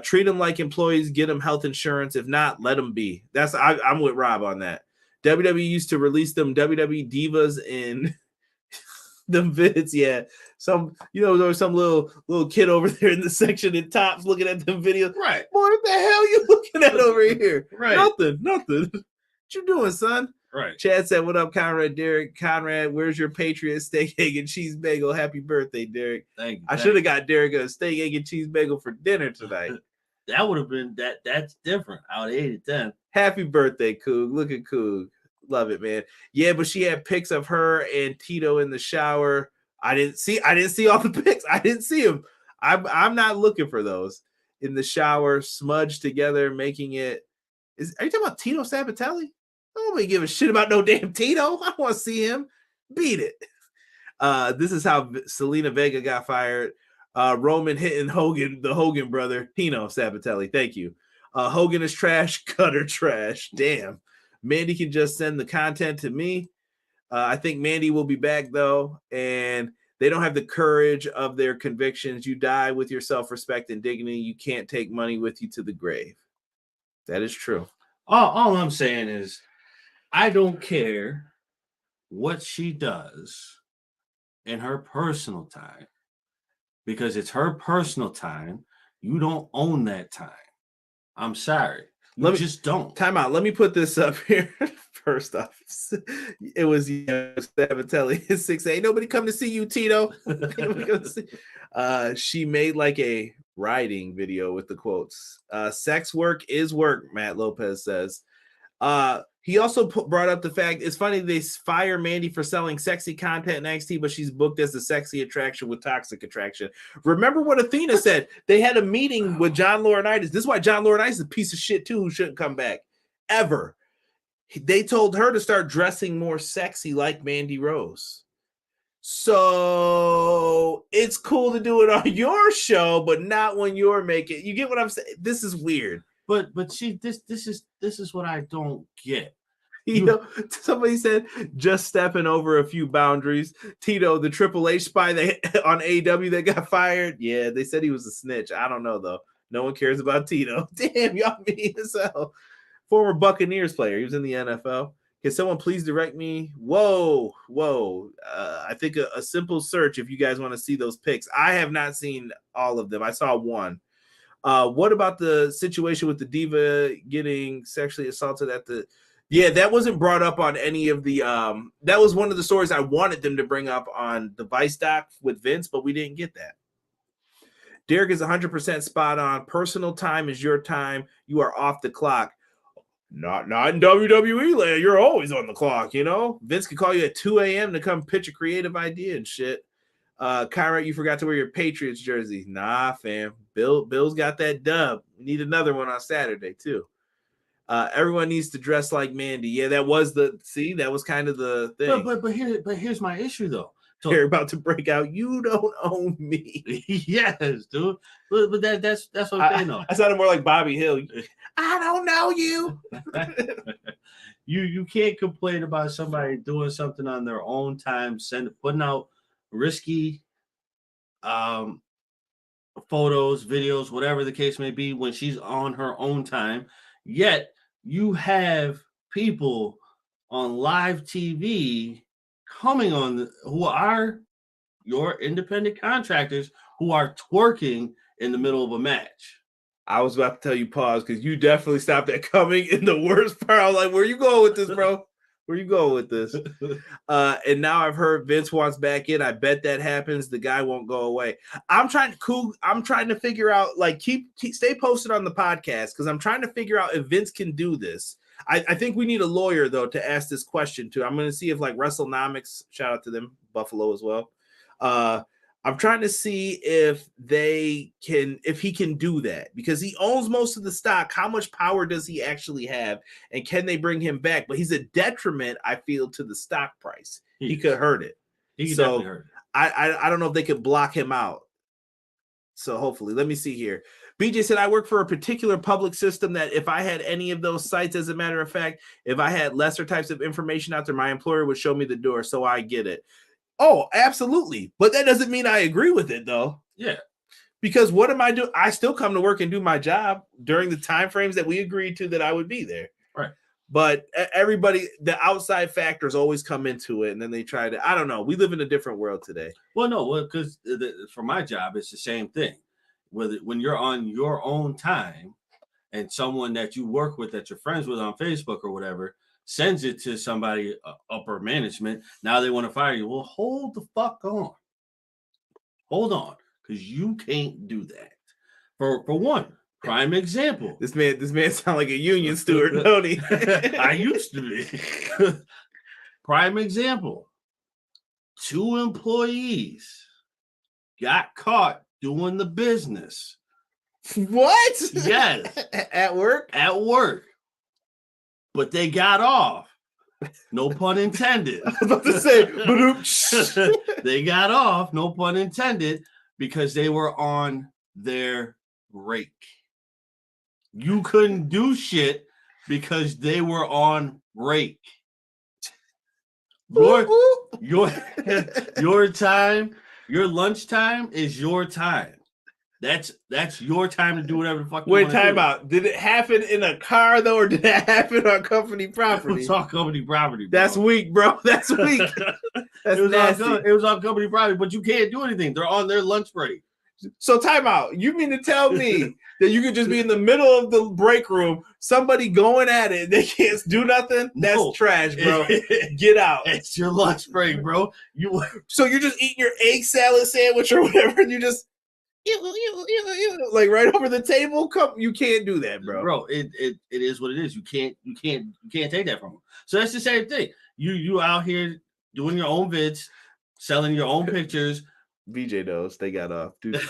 Treat them like employees, get them health insurance. If not, let them be. I'm with Rob on that. WWE used to release them WWE divas in them vids. Yeah, there was some little kid over there in the section in tops looking at them videos. Right. Boy, what the hell you looking at over here? Right. Nothing. What you doing, son? Right. Chad said, what up, Conrad? Derek, Conrad, where's your Patriot steak, egg, and cheese bagel? Happy birthday, Derek. Thank you. I should have got Derek a steak, egg, and cheese bagel for dinner tonight. That would have been that's different. Out of 8 to 10. Happy birthday, Coog. Look at Coog. Love it, man. Yeah, but she had pics of her and Tito in the shower. I didn't see all the pics. I didn't see them. I'm not looking for those. In the shower, smudged together, making it. Are you talking about Tito Sabatelli? I don't really give a shit about no damn Tito. I want to see him. Beat it. This is how Selena Vega got fired. Roman hitting Hogan, the Hogan brother, Tino Sabatelli. Thank you. Hogan is trash, Cutter trash. Damn. Mandy can just send the content to me. I think Mandy will be back, though, and they don't have the courage of their convictions. You die with your self-respect and dignity. You can't take money with you to the grave. That is true. All I'm saying is I don't care what she does in her personal time because it's her personal time. You don't own that time. I'm sorry. You just don't. Time out. Let me put this up here. First off, it was Sabatelli at 6 a.m. Nobody come to see you, Tito. She made like a writing video with the quotes. Sex work is work, Matt Lopez says. He also brought up the fact it's funny they fire Mandy for selling sexy content in NXT, but she's booked as a sexy attraction with toxic attraction. Remember what Athena said? They had a meeting with John Laurinaitis. This is why John Laurinaitis is a piece of shit too, who shouldn't come back ever. They told her to start dressing more sexy like Mandy Rose. So it's cool to do it on your show, but not when you're making. You get what I'm saying? This is weird. But see, this is what I don't get. You know, somebody said just stepping over a few boundaries. Tito, the Triple H spy on AEW that got fired. Yeah, they said he was a snitch. I don't know though. No one cares about Tito. Damn, y'all mean as hell. Former Buccaneers player. He was in the NFL. Can someone please direct me? Whoa. I think a simple search if you guys want to see those picks. I have not seen all of them. I saw one. What about the situation with the diva getting sexually assaulted at the... Yeah, that wasn't brought up on any of the... that was one of the stories I wanted them to bring up on the Vice doc with Vince, but we didn't get that. Derek is 100% spot on. Personal time is your time. You are off the clock. Not in WWE land. You're always on the clock, you know? Vince could call you at 2 a.m. to come pitch a creative idea and shit. Kyra, you forgot to wear your Patriots jersey. Nah, fam. Bill's got that dub. We need another one on Saturday, too. Everyone needs to dress like Mandy. Yeah, that was kind of the thing. But here's my issue though. So you're about to break out. You don't own me. Yes, dude. But that's what I'm saying though. I sounded more like Bobby Hill. I don't know you. You can't complain about somebody doing something on their own time, putting out risky photos, videos, whatever the case may be, when she's on her own time. Yet you have people on live TV coming on who are your independent contractors who are twerking in the middle of a match. I was about to tell you pause because you definitely stopped that coming in the worst part. I was like, where you going with this, bro? Where you going with this? And now I've heard Vince wants back in. I bet that happens. The guy won't go away. I'm trying to figure out, like, stay posted on the podcast because I'm trying to figure out if Vince can do this. I think we need a lawyer though to ask this question to. I'm going to see if like WrestleNomics, shout out to them, Buffalo as well. I'm trying to see if he can do that because he owns most of the stock. How much power does he actually have? And can they bring him back? But he's a detriment, I feel, to the stock price. He could hurt it. He could definitely hurt it. I don't know if they could block him out. So hopefully, let me see here. BJ said, I work for a particular public system that if I had any of those sites, as a matter of fact, if I had lesser types of information out there, my employer would show me the door. So I get it. Oh, absolutely. But that doesn't mean I agree with it, though. Yeah. Because what am I doing? I still come to work and do my job during the time frames that we agreed to that I would be there. Right. But everybody, the outside factors always come into it, and then they try to, I don't know. We live in a different world today. Well, because for my job, it's the same thing. When you're on your own time and someone that you work with, that you're friends with on Facebook or whatever, sends it to somebody upper management, now they want to fire you. Well, hold the fuck on. Hold on, because you can't do that. For one, prime example. This man sound like a union steward, don't he? I used to be. Prime example. 2 employees got caught doing the business. What? Yes. At work? At work. But they got off. No pun intended. I was about to say, they got off, no pun intended, because they were on their break. You couldn't do shit because they were on break. Your time, your lunchtime is your time. That's your time to do whatever the fuck you want to do. Wait, time out. Did it happen in a car though, or did it happen on company property? It's on company property, bro. That's weak, bro. That's weak. That's nasty. It was on company property, but you can't do anything. They're on their lunch break. So time out. You mean to tell me that you could just be in the middle of the break room, somebody going at it, they can't do nothing? That's trash, bro. Get out. It's your lunch break, bro. So you're just eating your egg salad sandwich or whatever, and you just like right over the table. You can't do that, bro. Bro, it is what it is. You can't take that from them. So that's the same thing. You out here doing your own vids, selling your own pictures. BJ knows they got off, dude.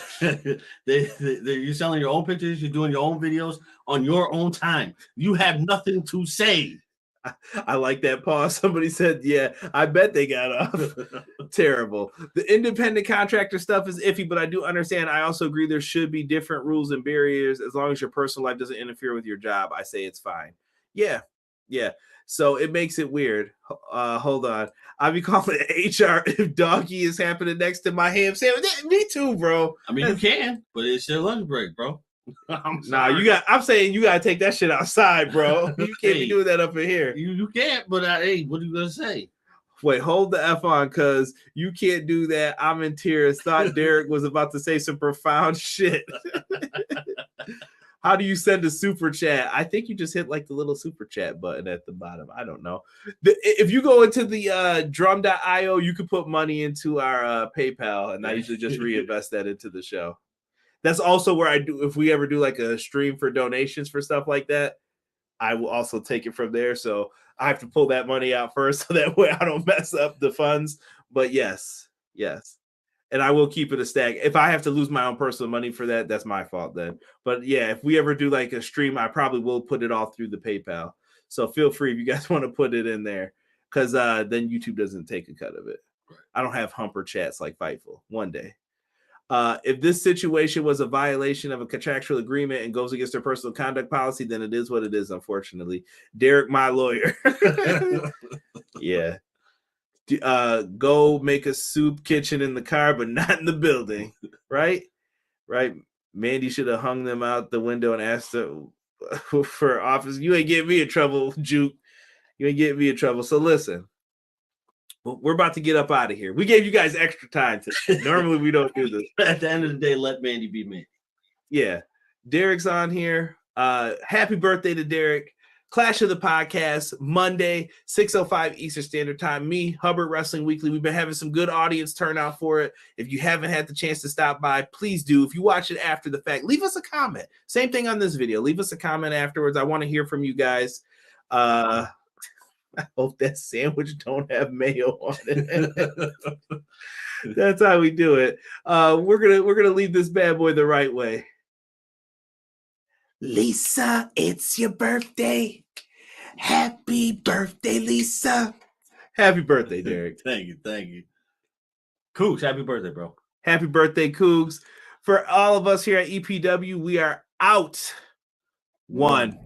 You're selling your own pictures. You're doing your own videos on your own time. You have nothing to say. I like that pause. Somebody said, yeah, I bet they got off. Terrible. The independent contractor stuff is iffy, but I do understand. I also agree there should be different rules and barriers. As long as your personal life doesn't interfere with your job, I say it's fine. Yeah. So it makes it weird. Hold on. I'll be calling HR if doggy is happening next to my ham sandwich. Me too, bro. I mean, you can, but it's your lunch break, bro. I'm saying you gotta take that shit outside, bro. You can't be doing that up in here. You can't, but hey, what are you gonna say? Wait, hold the F on, cuz you can't do that. I'm in tears. Thought Derek was about to say some profound shit. How do you send a super chat? I think you just hit like the little super chat button at the bottom. I don't know. If you go into the drum.io, you can put money into our PayPal, and I usually just reinvest that into the show. That's also where I do, if we ever do like a stream for donations for stuff like that, I will also take it from there. So I have to pull that money out first so that way I don't mess up the funds. But yes. And I will keep it a stack. If I have to lose my own personal money for that, that's my fault then. But yeah, if we ever do like a stream, I probably will put it all through the PayPal. So feel free if you guys want to put it in there, because then YouTube doesn't take a cut of it. I don't have humper chats like Fightful. One day. If this situation was a violation of a contractual agreement and goes against their personal conduct policy, then it is what it is, unfortunately. Derek, my lawyer. Yeah. Go make a soup kitchen in the car, but not in the building. Right? Mandy should have hung them out the window and asked her for office. You ain't getting me in trouble, Juke. You ain't getting me in trouble. So listen. We're about to get up out of here. We gave you guys extra time today. Normally we don't do this. At the end of the day, let Mandy be me. Yeah. Derek's on here. Happy birthday to Derek. Clash of the Podcast, Monday, 6:05 Eastern Standard Time. Me, Hubbard Wrestling Weekly. We've been having some good audience turnout for it. If you haven't had the chance to stop by, please do. If you watch it after the fact, leave us a comment. Same thing on this video. Leave us a comment afterwards. I want to hear from you guys. I hope that sandwich don't have mayo on it. That's how we do it. We're gonna leave this bad boy the right way. Lisa, it's your birthday. Happy birthday, Lisa. Happy birthday, Derek. Thank you. Cougs, happy birthday, bro. Happy birthday, Cougs. For all of us here at EPW, we are out. 1.